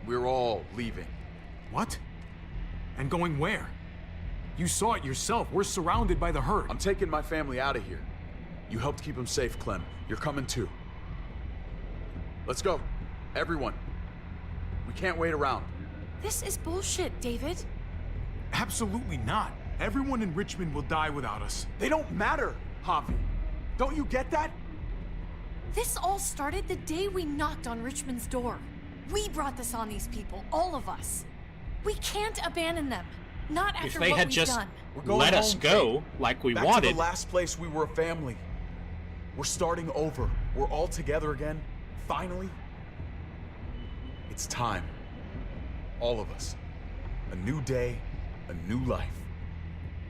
[SPEAKER 7] We're all leaving.
[SPEAKER 3] What? And going where? You saw it yourself. We're surrounded by the herd.
[SPEAKER 7] I'm taking my family out of here. You helped keep them safe, Clem. You're coming too. Let's go. Everyone. We can't wait around.
[SPEAKER 2] This is bullshit, David.
[SPEAKER 3] Absolutely not. Everyone in Richmond will die without us.
[SPEAKER 7] They don't matter, Javi. Don't you get that?
[SPEAKER 2] This all started the day we knocked on Richmond's door. We brought this on these people, all of us. We can't abandon them. Not after
[SPEAKER 1] if they
[SPEAKER 2] what
[SPEAKER 1] had
[SPEAKER 2] we've
[SPEAKER 1] just
[SPEAKER 2] done.
[SPEAKER 1] let us go like we
[SPEAKER 7] Back
[SPEAKER 1] wanted.
[SPEAKER 7] to the last place we were a family. We're starting over. We're all together again. Finally. It's time. All of us. A new day, a new life.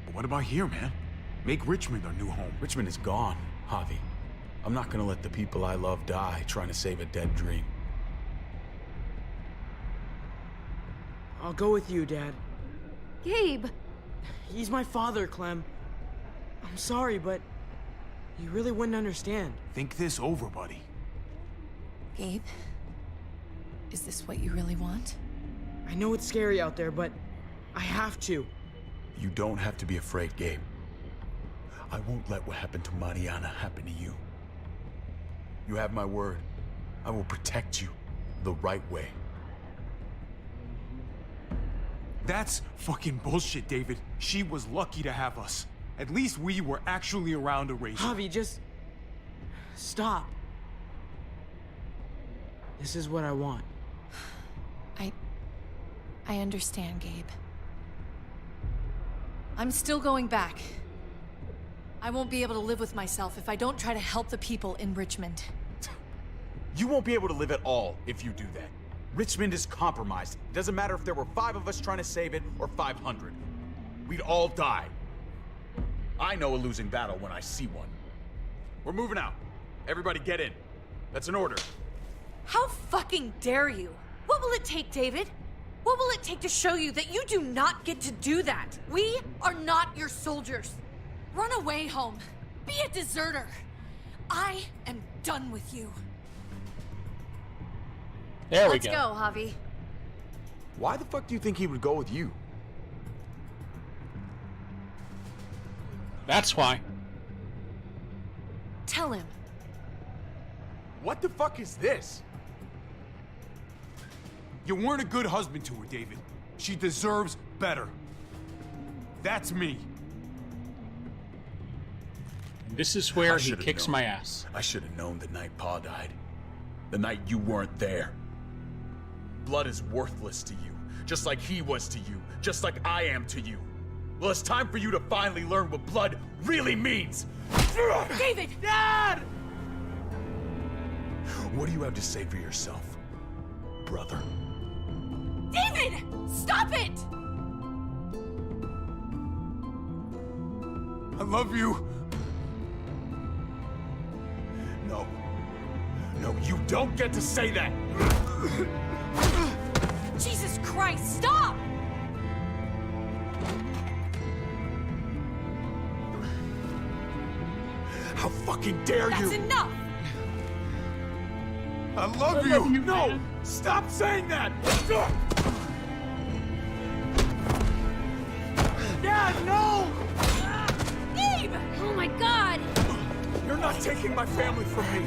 [SPEAKER 3] But what about here, man? Make Richmond our new home.
[SPEAKER 7] Richmond is gone, Javi. I'm not gonna let the people I love die trying to save a dead dream.
[SPEAKER 9] I'll go with you, Dad.
[SPEAKER 2] Gabe!
[SPEAKER 9] He's my father, Clem. I'm sorry, but you really wouldn't understand.
[SPEAKER 3] Think this over, buddy.
[SPEAKER 2] Gabe? Is this what you really want?
[SPEAKER 9] I know it's scary out there, but I have to.
[SPEAKER 7] You don't have to be afraid, Gabe. I won't let what happened to Mariana happen to you. You have my word. I will protect you the right way.
[SPEAKER 3] That's fucking bullshit, David. She was lucky to have us. At least we were actually around to raise her.
[SPEAKER 9] Javi, just stop. This is what I want.
[SPEAKER 2] I understand, Gabe. I'm still going back. I won't be able to live with myself if I don't try to help the people in Richmond.
[SPEAKER 7] You won't be able to live at all if you do that. Richmond is compromised. It doesn't matter if there were 5 of us trying to save it or 500. We'd all die. I know a losing battle when I see one. We're moving out. Everybody get in. That's an order.
[SPEAKER 2] How fucking dare you? What will it take, David? What will it take to show you that you do not get to do that? We are not your soldiers. Run away home. Be a deserter. I am done with you.
[SPEAKER 1] There we
[SPEAKER 2] Let's
[SPEAKER 1] go.
[SPEAKER 2] go, Javi.
[SPEAKER 7] Why the fuck do you think he would go with you?
[SPEAKER 1] That's why.
[SPEAKER 2] Tell him.
[SPEAKER 3] What the fuck is this? You weren't a good husband to her, David. She deserves better. That's me.
[SPEAKER 1] This is where he kicks my ass.
[SPEAKER 7] I should have known the night Pa died. The night you weren't there. Blood is worthless to you, just like he was to you, just like I am to you. Well, it's time for you to finally learn what blood really means.
[SPEAKER 2] David!
[SPEAKER 3] Dad!
[SPEAKER 7] What do you have to say for yourself, brother?
[SPEAKER 2] David! Stop it!
[SPEAKER 3] I love you.
[SPEAKER 7] No. No, you don't get to say that!
[SPEAKER 2] Jesus Christ, stop!
[SPEAKER 3] How fucking dare you!
[SPEAKER 2] That's enough!
[SPEAKER 3] I love you! No! Stop saying that! Dad, no!
[SPEAKER 2] Gabe!
[SPEAKER 5] Oh my god!
[SPEAKER 3] You're not taking my family from me!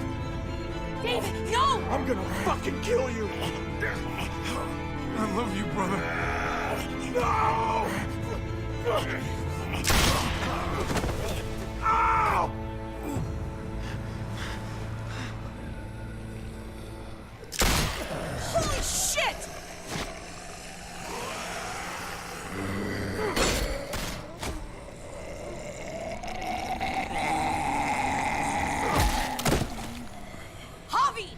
[SPEAKER 2] David, no!
[SPEAKER 3] I'm gonna fucking kill you! I love you, brother. No! Ow!
[SPEAKER 2] Holy shit! Javi!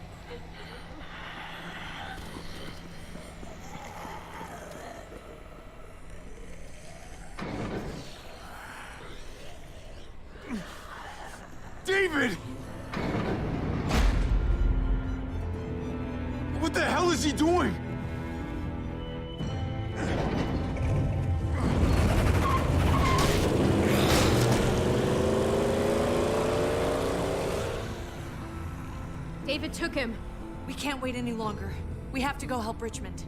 [SPEAKER 3] David! What the hell is he doing?
[SPEAKER 5] David took him.
[SPEAKER 2] We can't wait any longer. We have to go help Richmond.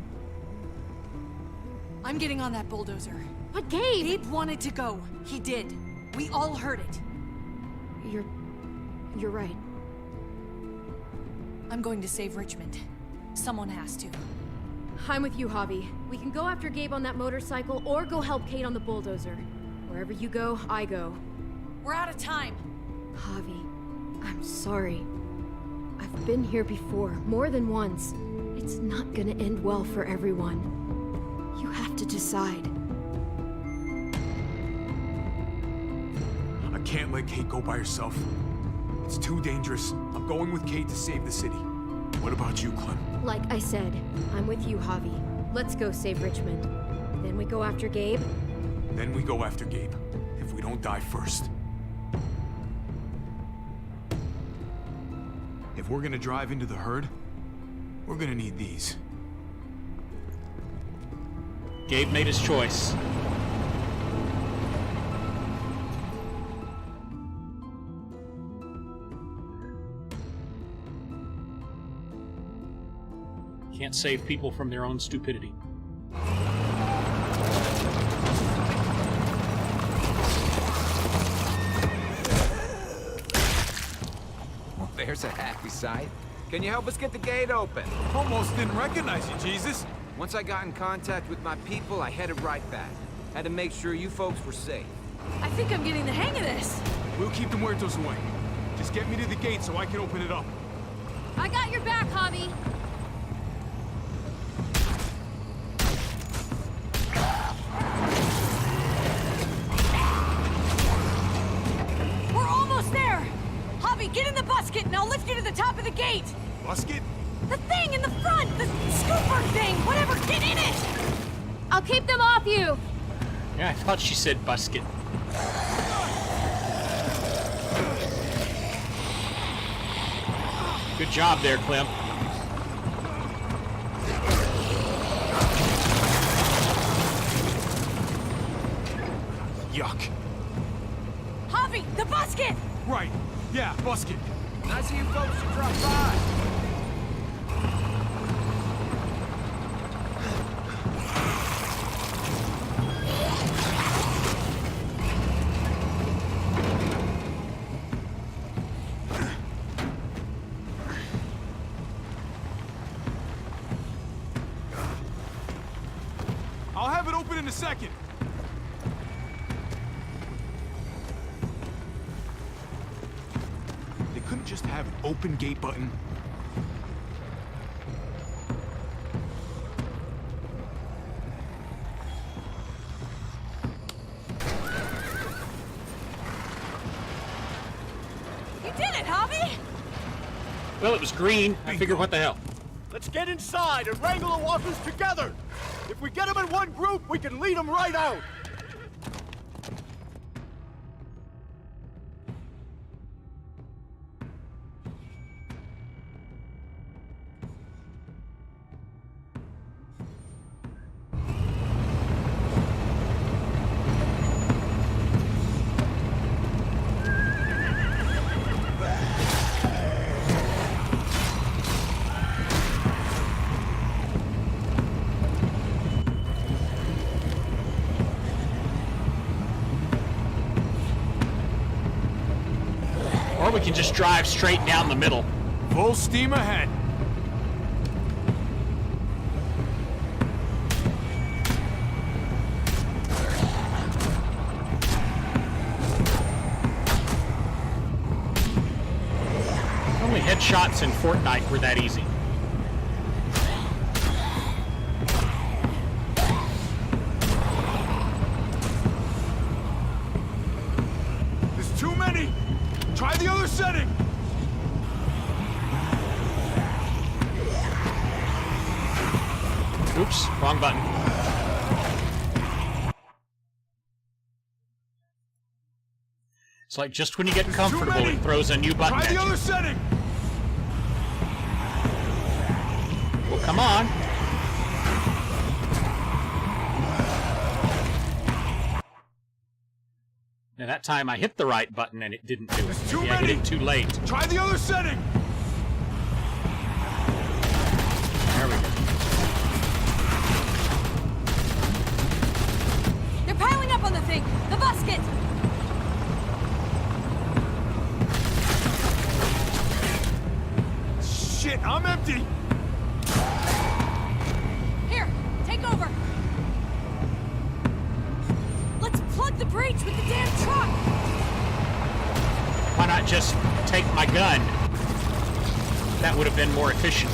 [SPEAKER 2] I'm getting on that bulldozer.
[SPEAKER 5] But Gabe!
[SPEAKER 2] Gabe wanted to go. He did. We all heard it.
[SPEAKER 5] You're right.
[SPEAKER 2] I'm going to save Richmond. Someone has to.
[SPEAKER 5] I'm with you, Javi. We can go after Gabe on that motorcycle or go help Kate on the bulldozer. Wherever you go, I go.
[SPEAKER 2] We're out of time.
[SPEAKER 5] Javi, I'm sorry. I've been here before, more than once. It's not gonna end well for everyone. You have to decide.
[SPEAKER 3] I can't let Kate go by herself. It's too dangerous. I'm going with Kate to save the city. What about you, Clem?
[SPEAKER 5] Like I said, I'm with you, Javi. Let's go save Richmond. Then we go after Gabe?
[SPEAKER 3] Then we go after Gabe. If we don't die first. If we're gonna drive into the herd, we're gonna need these.
[SPEAKER 1] Gabe made his choice. Can't save people from their own stupidity.
[SPEAKER 13] Well, there's a happy sight. Can you help us get the gate open?
[SPEAKER 3] Almost didn't recognize you, Jesus.
[SPEAKER 13] Once I got in contact with my people, I headed right back. Had to make sure you folks were safe.
[SPEAKER 2] I think I'm getting the hang of this.
[SPEAKER 3] We'll keep the muertos away. Just get me to the gate so I can open it up.
[SPEAKER 5] I got your back, Javi.
[SPEAKER 2] We're almost there. Javi, get in the busket and I'll lift you to the top of the gate.
[SPEAKER 3] Busket?
[SPEAKER 2] The thing in the front! The scooper thing! Whatever, get in it!
[SPEAKER 5] I'll keep them off you!
[SPEAKER 1] Yeah, I thought she said busket. Good job there, Clem.
[SPEAKER 3] Yuck.
[SPEAKER 2] Javi, the busket!
[SPEAKER 3] Right. Yeah, busket.
[SPEAKER 13] Nice of you folks to drop by.
[SPEAKER 3] in a second. They couldn't just have an open gate button.
[SPEAKER 11] You did it, Javi!
[SPEAKER 1] Well, it was green. I figured, what the hell?
[SPEAKER 14] Let's get inside and wrangle the walkers together! If we get them in one group, we can lead them right out!
[SPEAKER 1] Or we can just drive straight down the middle.
[SPEAKER 3] Full steam ahead.
[SPEAKER 1] Only headshots in Fortnite were that easy.
[SPEAKER 3] There's too many! Try the other setting!
[SPEAKER 1] Oops, wrong button. It's like just when you get comfortable, it throws a new button
[SPEAKER 3] Try
[SPEAKER 1] at
[SPEAKER 3] the
[SPEAKER 1] you.
[SPEAKER 3] other setting!
[SPEAKER 1] Well, come on. Now that time I hit the right button and it didn't do it.
[SPEAKER 3] Too
[SPEAKER 1] Maybe I
[SPEAKER 3] many.
[SPEAKER 1] hit it too late.
[SPEAKER 3] Try the other setting!
[SPEAKER 1] There we go.
[SPEAKER 11] They're piling up on the thing! The basket!
[SPEAKER 3] Shit, I'm empty!
[SPEAKER 11] Here, take over! Let's plug the breach with the damn truck!
[SPEAKER 1] Why not just take my gun? That would have been more efficient.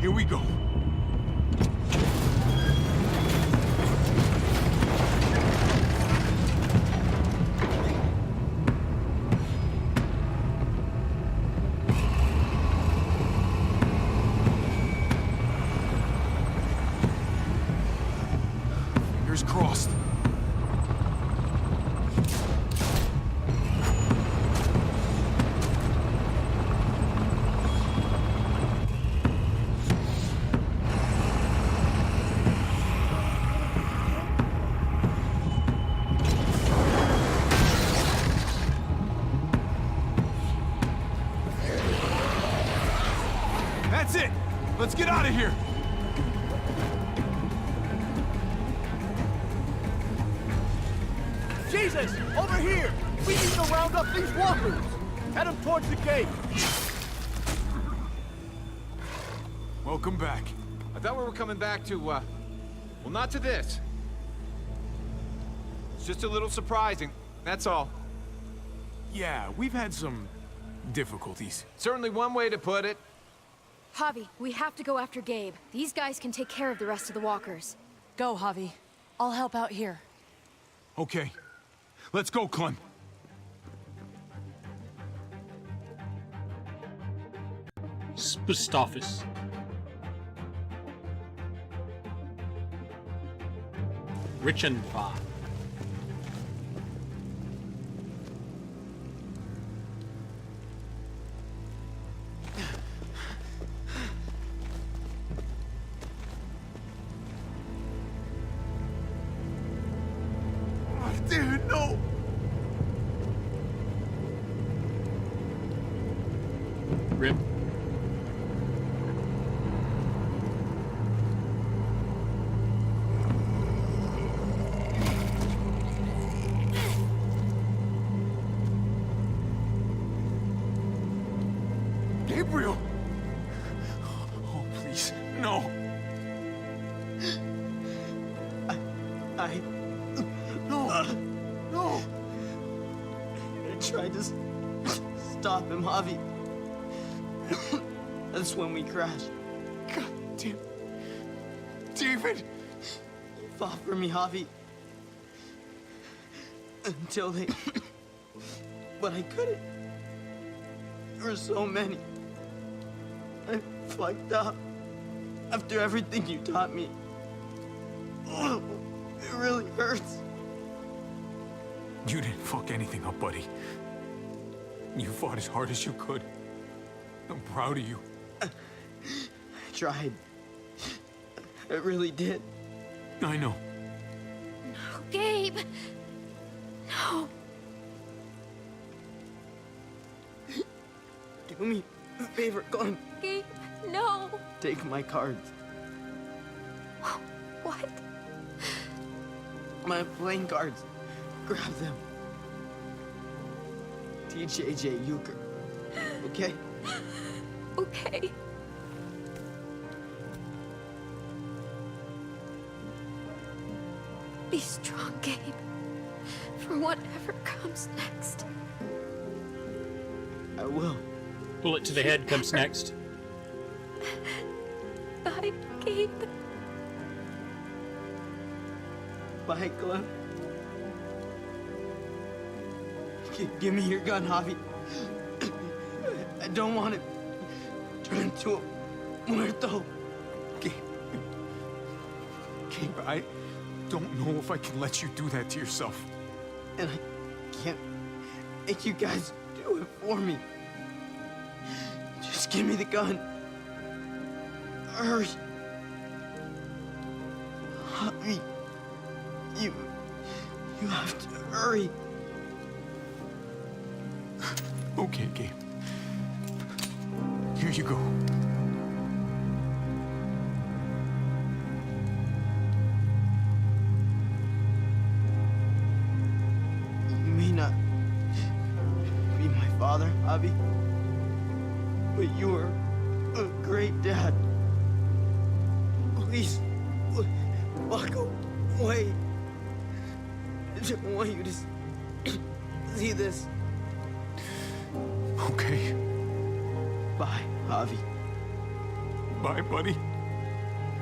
[SPEAKER 3] Here we go. Fingers crossed. That's it! Let's get out of here!
[SPEAKER 14] Jesus! Over here! We need to round up these walkers! Head them towards the gate!
[SPEAKER 3] Welcome back.
[SPEAKER 13] I thought we were coming back to, well, not to this. It's just a little surprising, that's all.
[SPEAKER 3] Yeah, we've had some difficulties.
[SPEAKER 13] Certainly one way to put it.
[SPEAKER 5] Javi, we have to go after Gabe. These guys can take care of the rest of the walkers.
[SPEAKER 11] Go, Javi. I'll help out here.
[SPEAKER 3] Okay. Let's go, Clem.
[SPEAKER 1] Post office. Richenva.
[SPEAKER 3] Dude, no!
[SPEAKER 1] Rip.
[SPEAKER 3] Gabe? Gabriel! Oh, please, no! No!
[SPEAKER 9] I tried to stop him, Javi. That's when we crashed.
[SPEAKER 3] God damn. David!
[SPEAKER 9] He fought for me, Javi. Until they... But I couldn't. There were so many. I fucked up. After everything you taught me. Oh, it really hurts.
[SPEAKER 3] You didn't fuck anything up, buddy. You fought as hard as you could. I'm proud of you.
[SPEAKER 9] I tried. I really did.
[SPEAKER 3] I know.
[SPEAKER 5] No, Gabe. No.
[SPEAKER 9] Do me a favor, Glenn.
[SPEAKER 5] Gabe, no.
[SPEAKER 9] Take my cards.
[SPEAKER 5] What?
[SPEAKER 9] My playing cards. Grab them. TJJ Euchre. Okay?
[SPEAKER 5] Okay. Be strong, Gabe. For whatever comes next.
[SPEAKER 9] I will.
[SPEAKER 1] Bullet to the head comes next.
[SPEAKER 5] Bye, Gabe.
[SPEAKER 9] Bye, Glenn. Give me your gun, Javi. I don't want to turn into a muerto.
[SPEAKER 3] Gabe, I don't know if I can let you do that to yourself.
[SPEAKER 9] And I can't make you guys do it for me. Just give me the gun. Hurry. Javi, you have to hurry.
[SPEAKER 3] Okay, Gabe. Here you go.
[SPEAKER 9] You may not be my father, Javi, but you are a great dad. Please, walk away. I don't want you to see this.
[SPEAKER 3] Okay.
[SPEAKER 9] Bye, Javi.
[SPEAKER 3] Bye, buddy.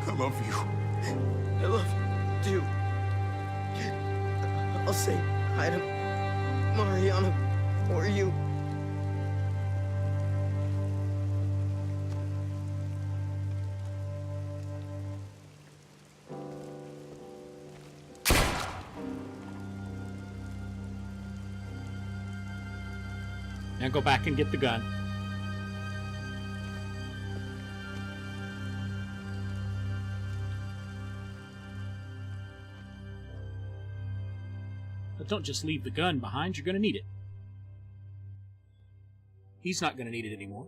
[SPEAKER 3] I love you.
[SPEAKER 9] I love you, too. I'll say hi to Mariana for you.
[SPEAKER 1] Now go back and get the gun. But don't just leave the gun behind, you're going to need it. He's not going to need it anymore.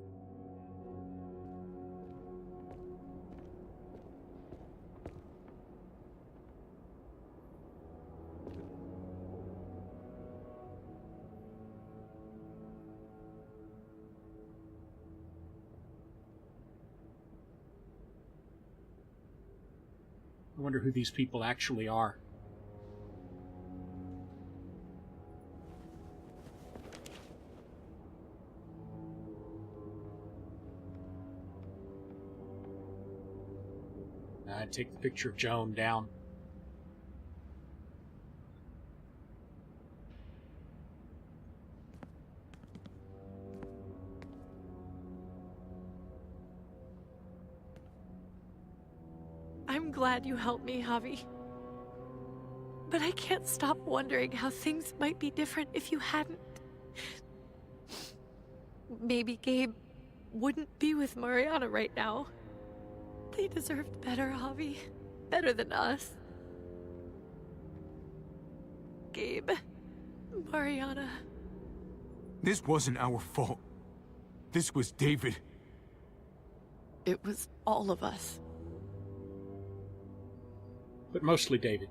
[SPEAKER 1] I wonder who these people actually are. I'd take the picture of Joan down.
[SPEAKER 2] I'm glad you helped me, Javi. But I can't stop wondering how things might be different if you hadn't. Maybe Gabe wouldn't be with Mariana right now. They deserved better, Javi. Better than us. Gabe, Mariana.
[SPEAKER 3] This wasn't our fault. This was David.
[SPEAKER 2] It was all of us.
[SPEAKER 1] But mostly David.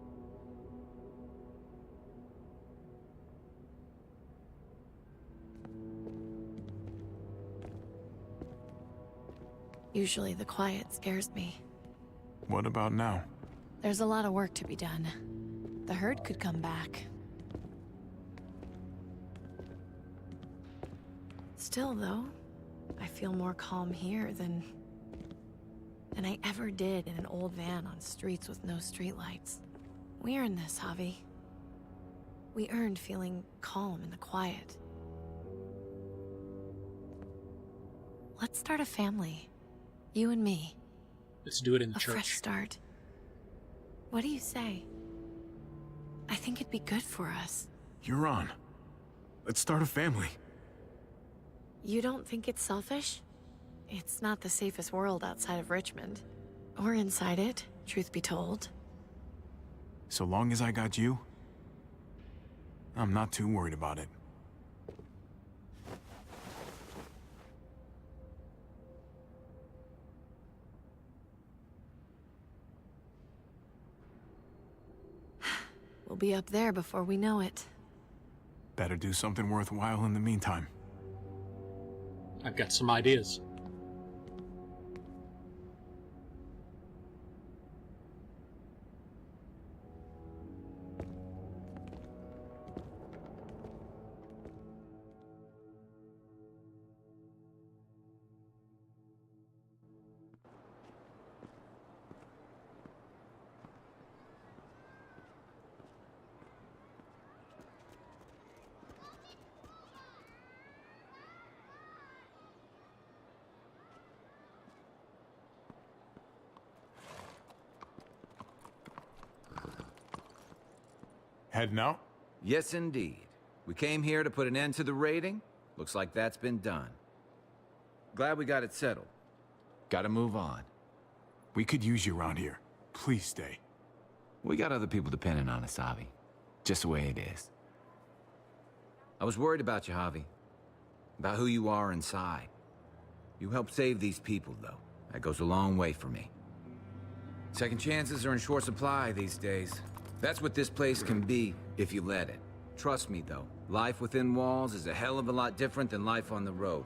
[SPEAKER 2] Usually the quiet scares me.
[SPEAKER 3] What about now?
[SPEAKER 2] There's a lot of work to be done. The herd could come back. Still, though, I feel more calm here than I ever did in an old van on streets with no streetlights. We earned this, Javi. We earned feeling calm in the quiet. Let's start a family. You and me.
[SPEAKER 1] Let's do it in the
[SPEAKER 2] A
[SPEAKER 1] church.
[SPEAKER 2] fresh start. What do you say? I think it'd be good for us.
[SPEAKER 3] You're on. Let's start a family.
[SPEAKER 2] You don't think it's selfish? It's not the safest world outside of Richmond. Or inside it, truth be told.
[SPEAKER 3] So long as I got you, I'm not too worried about it.
[SPEAKER 2] We'll be up there before we know it.
[SPEAKER 3] Better do something worthwhile in the meantime.
[SPEAKER 1] I've got some ideas.
[SPEAKER 3] Heading out?
[SPEAKER 13] Yes, indeed. We came here to put an end to the raiding. Looks like that's been done. Glad we got it settled. Gotta move on.
[SPEAKER 3] We could use you around here. Please stay.
[SPEAKER 13] We got other people depending on us, Javi. Just the way it is. I was worried about you, Javi. About who you are inside. You helped save these people, though. That goes a long way for me. Second chances are in short supply these days. That's what this place can be, if you let it. Trust me, though. Life within walls is a hell of a lot different than life on the road.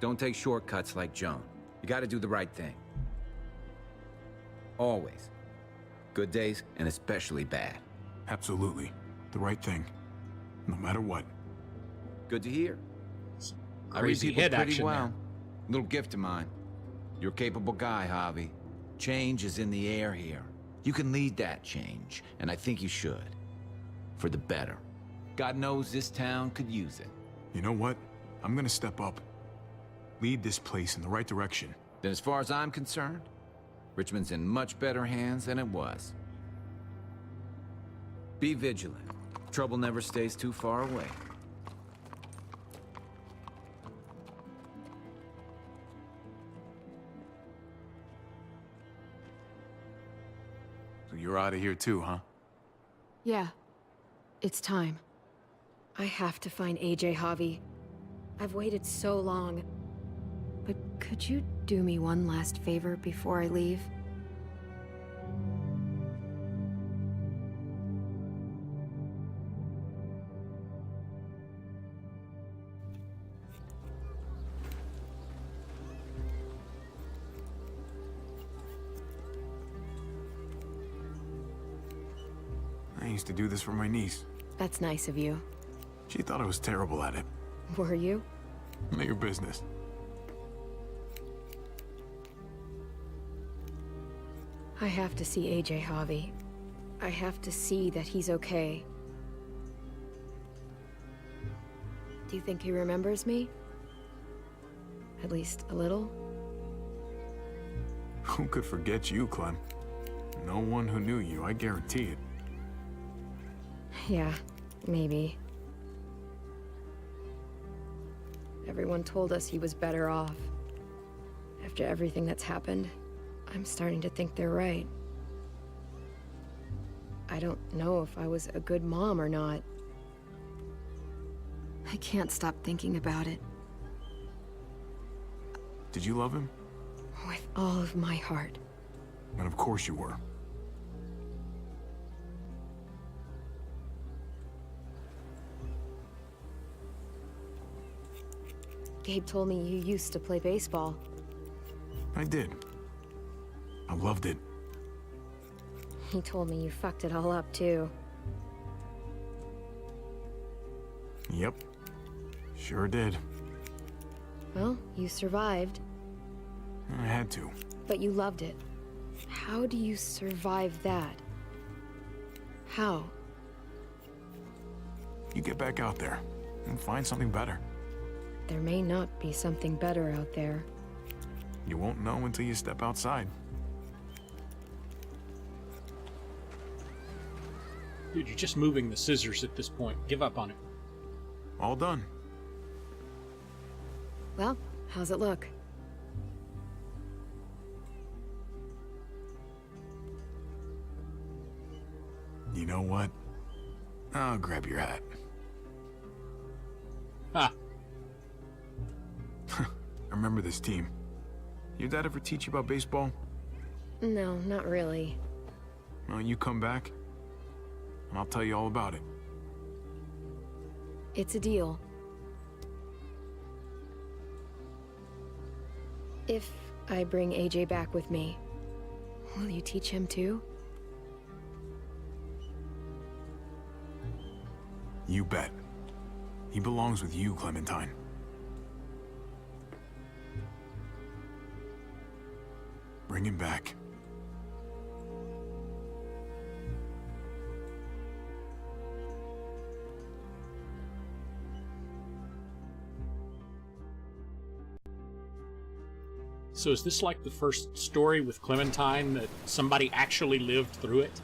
[SPEAKER 13] Don't take shortcuts like Joan. You gotta do the right thing. Always. Good days, and especially bad.
[SPEAKER 3] Absolutely. The right thing. No matter what.
[SPEAKER 13] Good to hear. I read
[SPEAKER 1] Crazy
[SPEAKER 13] people
[SPEAKER 1] head
[SPEAKER 13] pretty
[SPEAKER 1] action
[SPEAKER 13] well.
[SPEAKER 1] there.
[SPEAKER 13] Little gift of mine. You're a capable guy, Javi. Change is in the air here. You can lead that change, and I think you should. For the better. God knows this town could use it.
[SPEAKER 3] You know what? I'm gonna step up. Lead this place in the right direction.
[SPEAKER 13] Then as far as I'm concerned, Richmond's in much better hands than it was. Be vigilant. Trouble never stays too far away.
[SPEAKER 3] So you're out of here too, huh?
[SPEAKER 15] Yeah. It's time. I have to find AJ, Javi. I've waited so long. But could you do me one last favor before I leave?
[SPEAKER 3] I used to do this for my niece.
[SPEAKER 15] That's nice of you.
[SPEAKER 3] She thought I was terrible at it.
[SPEAKER 15] Were you?
[SPEAKER 3] None of your business.
[SPEAKER 15] I have to see AJ, Javi. I have to see that he's okay. Do you think he remembers me? At least a little?
[SPEAKER 3] Who could forget you, Clem? No one who knew you, I guarantee it.
[SPEAKER 15] Yeah, maybe. Everyone told us he was better off. After everything that's happened, I'm starting to think they're right. I don't know if I was a good mom or not. I can't stop thinking about it.
[SPEAKER 3] Did you love him?
[SPEAKER 15] With all of my heart.
[SPEAKER 3] And of course you were.
[SPEAKER 15] Gabe told me you used to play baseball.
[SPEAKER 3] I did. I loved it.
[SPEAKER 15] He told me you fucked it all up, too.
[SPEAKER 3] Yep. Sure did.
[SPEAKER 15] Well, you survived.
[SPEAKER 3] I had to.
[SPEAKER 15] But you loved it. How do you survive that? How?
[SPEAKER 3] You get back out there and find something better.
[SPEAKER 15] There may not be something better out there.
[SPEAKER 3] You won't know until you step outside.
[SPEAKER 1] Dude, you're just moving the scissors at this point. Give up on it.
[SPEAKER 3] All done.
[SPEAKER 15] Well, how's it look?
[SPEAKER 3] You know what? I'll grab your hat.
[SPEAKER 1] Ah.
[SPEAKER 3] I remember this team. Your dad ever teach you about baseball?
[SPEAKER 15] No, not really.
[SPEAKER 3] Well, you come back, and I'll tell you all about it.
[SPEAKER 15] It's a deal. If I bring AJ back with me, will you teach him too?
[SPEAKER 3] You bet. He belongs with you, Clementine. Bring him back.
[SPEAKER 1] So is this like the first story with Clementine that somebody actually lived through it?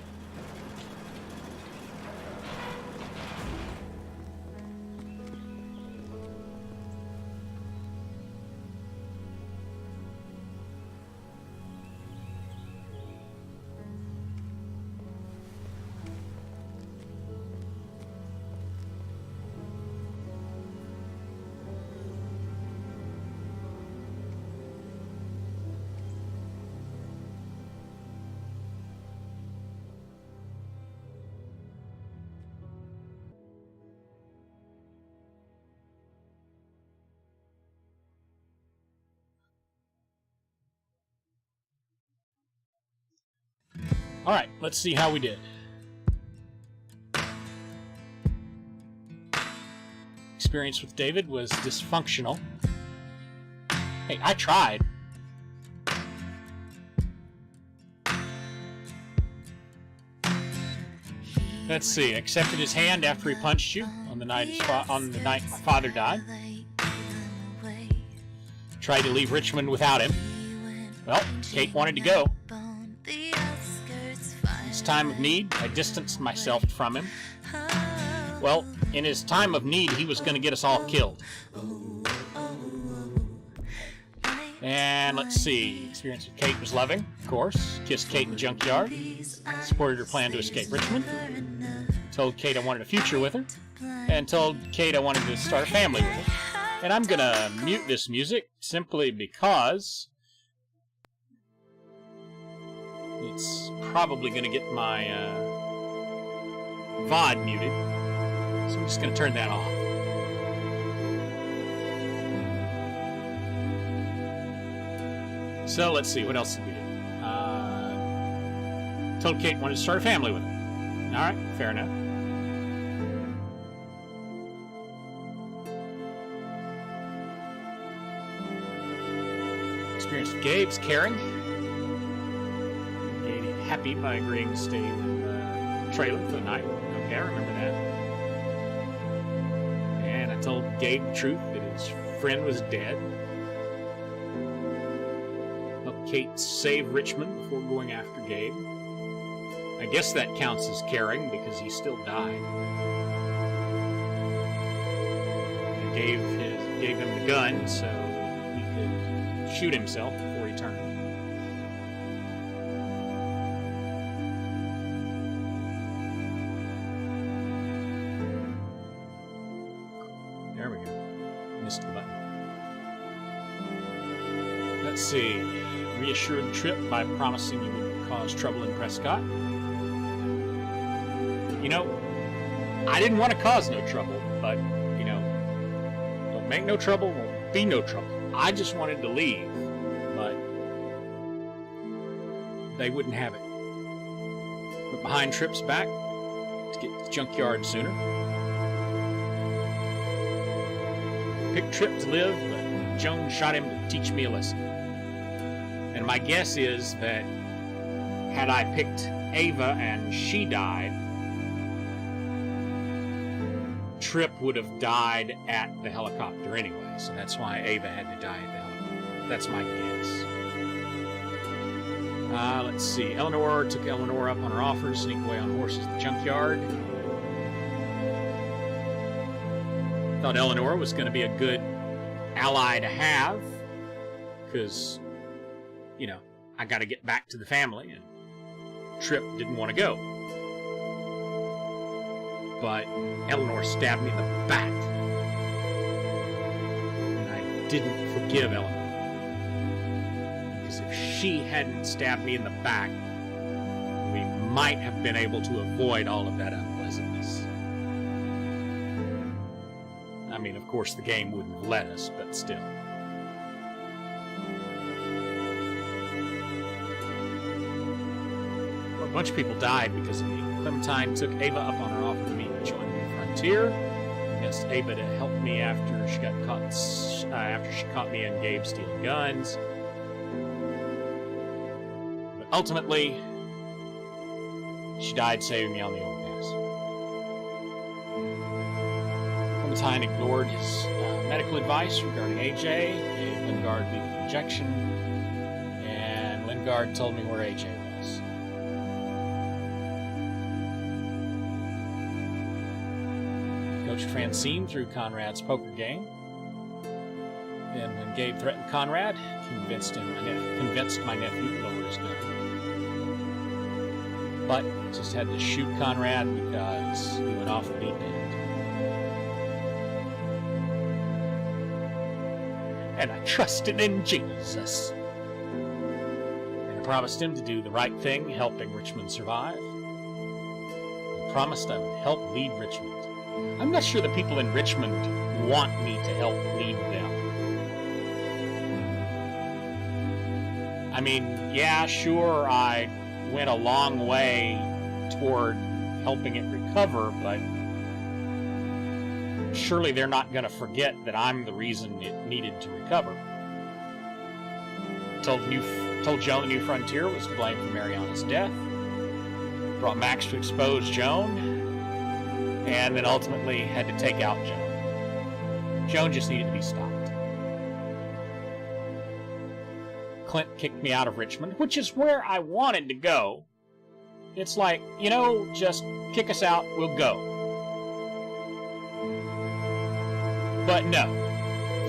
[SPEAKER 1] Alright, let's see how we did. Experience with David was dysfunctional. Hey, I tried. Let's see. Accepted his hand after he punched you on the night my father died. Tried to leave Richmond without him. Well, Kate wanted to go. In his time of need, I distanced myself from him. Well, in his time of need, he was going to get us all killed. And let's see. Experience with Kate was loving, of course. Kissed Kate in the junkyard. Supported her plan to escape Richmond. Told Kate I wanted a future with her. And told Kate I wanted to start a family with her. And I'm going to mute this music simply because it's probably going to get my VOD muted. So I'm just going to turn that off. So let's see, what else did we do? Told Kate wanted to start a family with her. Alright, fair enough. Experience with Gabe's caring. Gabe happy by agreeing to stay in the trailer for the night. Okay, I remember that. And I told Gabe the truth that his friend was dead. Helped Kate save Richmond before going after Gabe. I guess that counts as caring because he still died. I gave him the gun so he could shoot himself before he turned. There we go. Missed the button. Let's see. Reassured Trip by promising you wouldn't cause trouble in Prescott. You know, I didn't want to cause no trouble, but, you know, don't make no trouble, won't be no trouble. I just wanted to leave, but they wouldn't have it. Went behind Tripp's back to get to the junkyard sooner. Picked Tripp to live, but Joan shot him to teach me a lesson. And my guess is that had I picked Ava and she died, Tripp would have died at the helicopter anyway, so that's why Ava had to die at the helicopter. That's my guess. Let's see. Eleanor took Eleanor up on her offer to sneak away on horses at the junkyard. Thought Eleanor was going to be a good ally to have, because, you know, I got to get back to the family, and Tripp didn't want to go. But Eleanor stabbed me in the back. And I didn't forgive Eleanor. Because if she hadn't stabbed me in the back, we might have been able to avoid all of that unpleasantness. I mean, of course, the game wouldn't have let us, but still. Well, a bunch of people died because of me. Clementine took Ava up on her offer to meet and join the Frontier. Convinced Ava to help me after she got caught. After she caught me and Gabe stealing guns. But ultimately, she died saving me on the overpass. Clementine ignored his medical advice regarding AJ, gave Lingard lethal injection, and Lingard told me where AJ was. Coached Francine through Conrad's poker game. Then when Gabe threatened Conrad, convinced my nephew to lower his gun. But just had to shoot Conrad because he went off the deep end. And I trusted in Jesus. And I promised him to do the right thing, helping Richmond survive. I promised I would help lead Richmond. I'm not sure the people in Richmond want me to help lead them. I mean, yeah, sure, I went a long way toward helping it recover, but surely they're not going to forget that I'm the reason it needed to recover. Told Joan the New Frontier was to blame for Mariana's death. Brought Max to expose Joan, and then ultimately had to take out Joan. Joan just needed to be stopped. Clint kicked me out of Richmond, which is where I wanted to go. It's like, you know, just kick us out, we'll go. But no,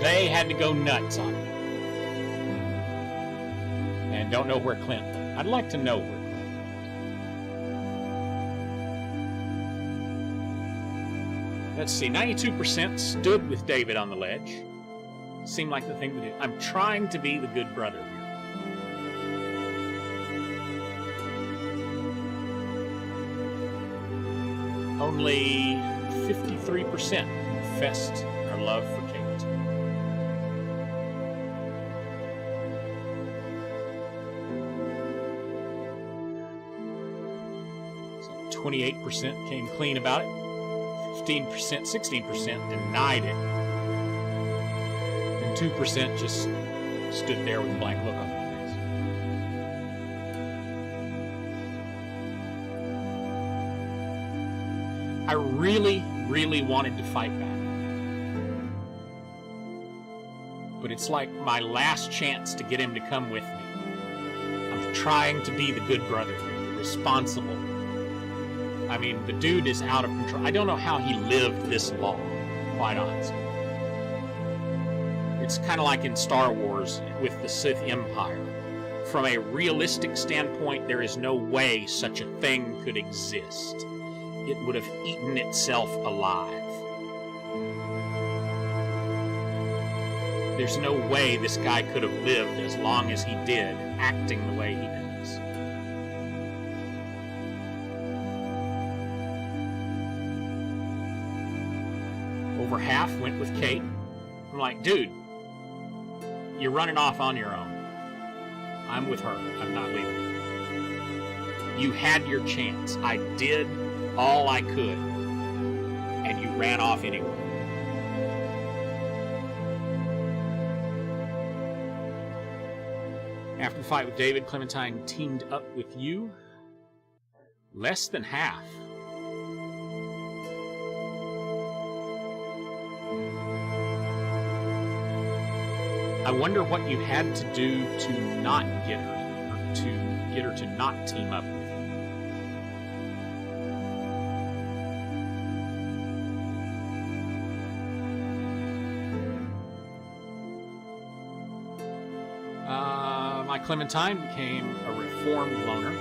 [SPEAKER 1] they had to go nuts on me. And don't know where Clint went. I'd like to know where Clint went. Let's see, 92% stood with David on the ledge. Seemed like the thing to do. I'm trying to be the good brother here. Only 53% confessed our love for Kate. So 28% came clean about it. 16% denied it. And 2% just stood there with a blank look on their face. I really, really wanted to fight back. But it's like my last chance to get him to come with me. I'm trying to be the good brother, responsible. I mean, the dude is out of control. I don't know how he lived this long, quite honestly. It's kind of like in Star Wars with the Sith Empire. From a realistic standpoint, there is no way such a thing could exist. It would have eaten itself alive. There's no way this guy could have lived as long as he did, acting the way he does. Over half went with Kate. I'm like, dude, you're running off on your own. I'm with her. I'm not leaving. You had your chance. I did all I could, and you ran off anyway. After the fight with David, Clementine teamed up with you. Less than half. I wonder what you had to do to not get her, or to get her to not team up with you. My Clementine became a reformed loner.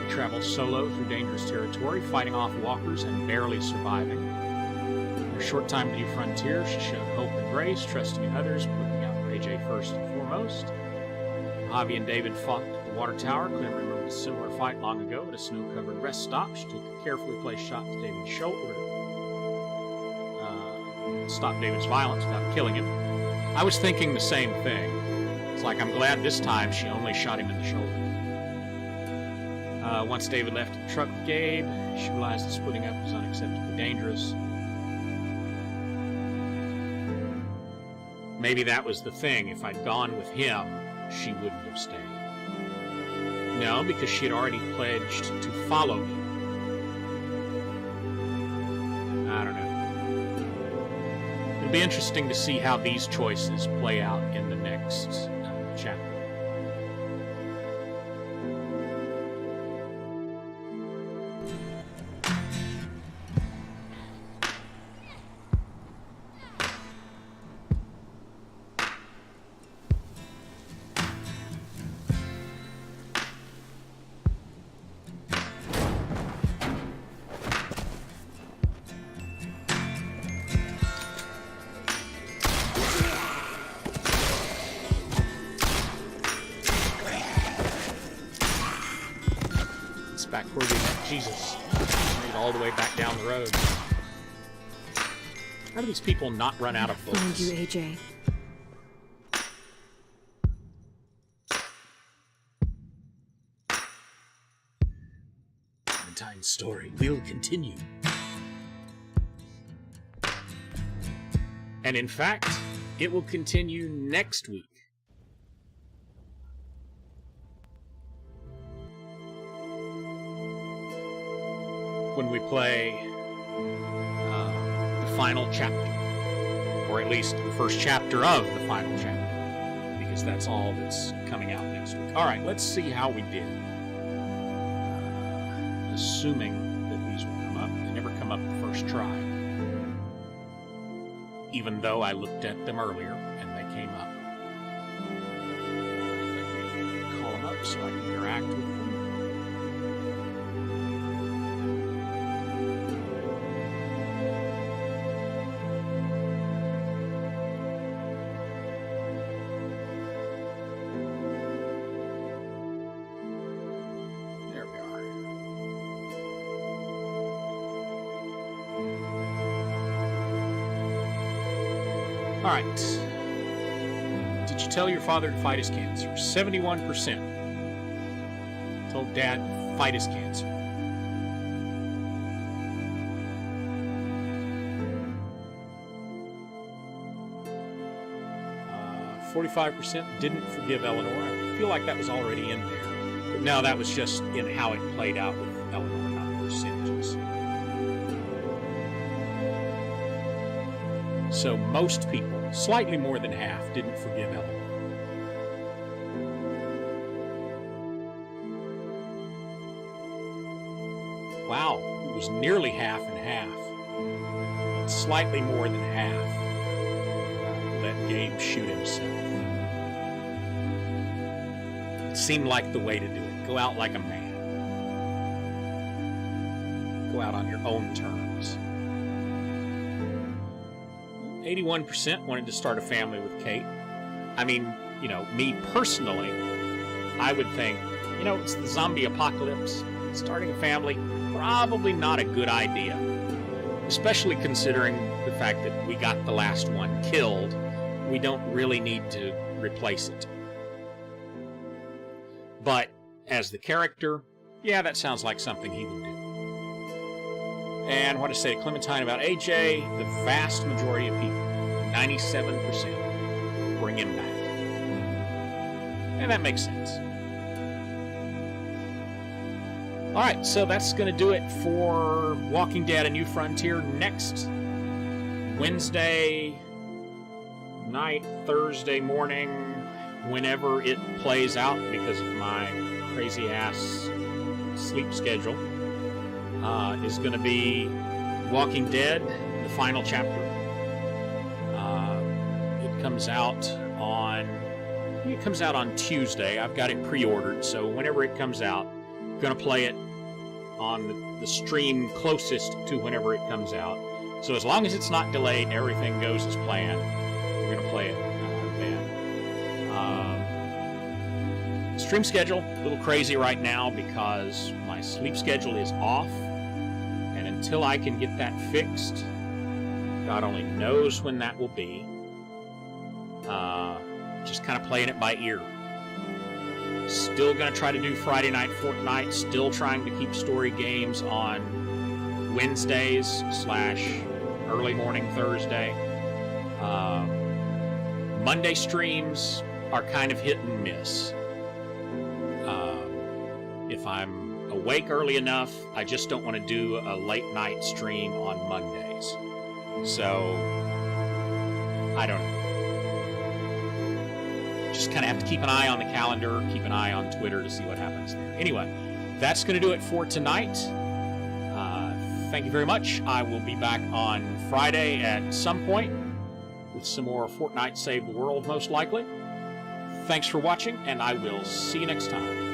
[SPEAKER 1] He traveled solo through dangerous territory, fighting off walkers and barely surviving. In her short time to New Frontier, she showed hope and grace, trusting in others, looking out for AJ first and foremost. Javi and David fought at the water tower. Clem remembered a similar fight long ago at a snow-covered rest stop. She took a carefully placed shot to David's shoulder. Stopped David's violence without killing him. I was thinking the same thing. It's like, I'm glad this time she only shot him in the shoulder. Once David left the truck brigade, she realized that splitting up was unacceptably dangerous. Maybe that was the thing. If I'd gone with him, she wouldn't have stayed. No, because she had already pledged to follow me. I don't know. It'll be interesting to see how these choices play out in the next chapter. Back where we met Jesus. Made all the way back down the road. How do these people not run out of bullets?
[SPEAKER 15] Find you, AJ.
[SPEAKER 1] Clementine's story will continue. And in fact, it will continue next week. When we play the final chapter, or at least the first chapter of the final chapter, because that's all that's coming out next week. All right, let's see how we did. Assuming that these will come up, they never come up the first try. Even though I looked at them earlier and they came up. Let me call them up so I can interact with them. All right. Did you tell your father to fight his cancer? 71% told Dad to fight his cancer. 45% didn't forgive Eleanor. I feel like that was already in there. But no, that was just in how it played out with Eleanor, not the percentages. So most people, slightly more than half, didn't forgive Eleanor. Wow, it was nearly half and half. But slightly more than half let Gabe shoot himself. It seemed like the way to do it. Go out like a man. Go out on your own terms. 81% wanted to start a family with Kate. I mean, you know, me personally, I would think, you know, it's the zombie apocalypse. Starting a family, probably not a good idea. Especially considering the fact that we got the last one killed. We don't really need to replace it. But as the character, Yeah, that sounds like something he would do. And what I say to Clementine about AJ, the vast majority of people, 97%, bring him back. And that makes sense. Alright, so that's going to do it for Walking Dead: A New Frontier. Next Wednesday night, Thursday morning, whenever it plays out because of my crazy-ass sleep schedule, is going to be Walking Dead, the final chapter. It comes out on Tuesday. I've got it pre-ordered, so whenever it comes out, I'm going to play it on the stream closest to whenever it comes out. So as long as it's not delayed and everything goes as planned, we're going to play it then. Stream schedule, a little crazy right now because my sleep schedule is off. And until I can get that fixed, God only knows when that will be. Just kind of playing it by ear. Still going to try to do Friday Night Fortnite. Still trying to keep story games on Wednesdays / early morning Thursday. Monday streams are kind of hit and miss. If I'm awake early enough, I just don't want to do a late night stream on Mondays. So, I don't know. Just kind of have to keep an eye on the calendar, keep an eye on Twitter to see what happens there. Anyway, that's going to do it for tonight. Thank you very much. I will be back on Friday at some point with some more Fortnite Save the World, most likely. Thanks for watching, and I will see you next time.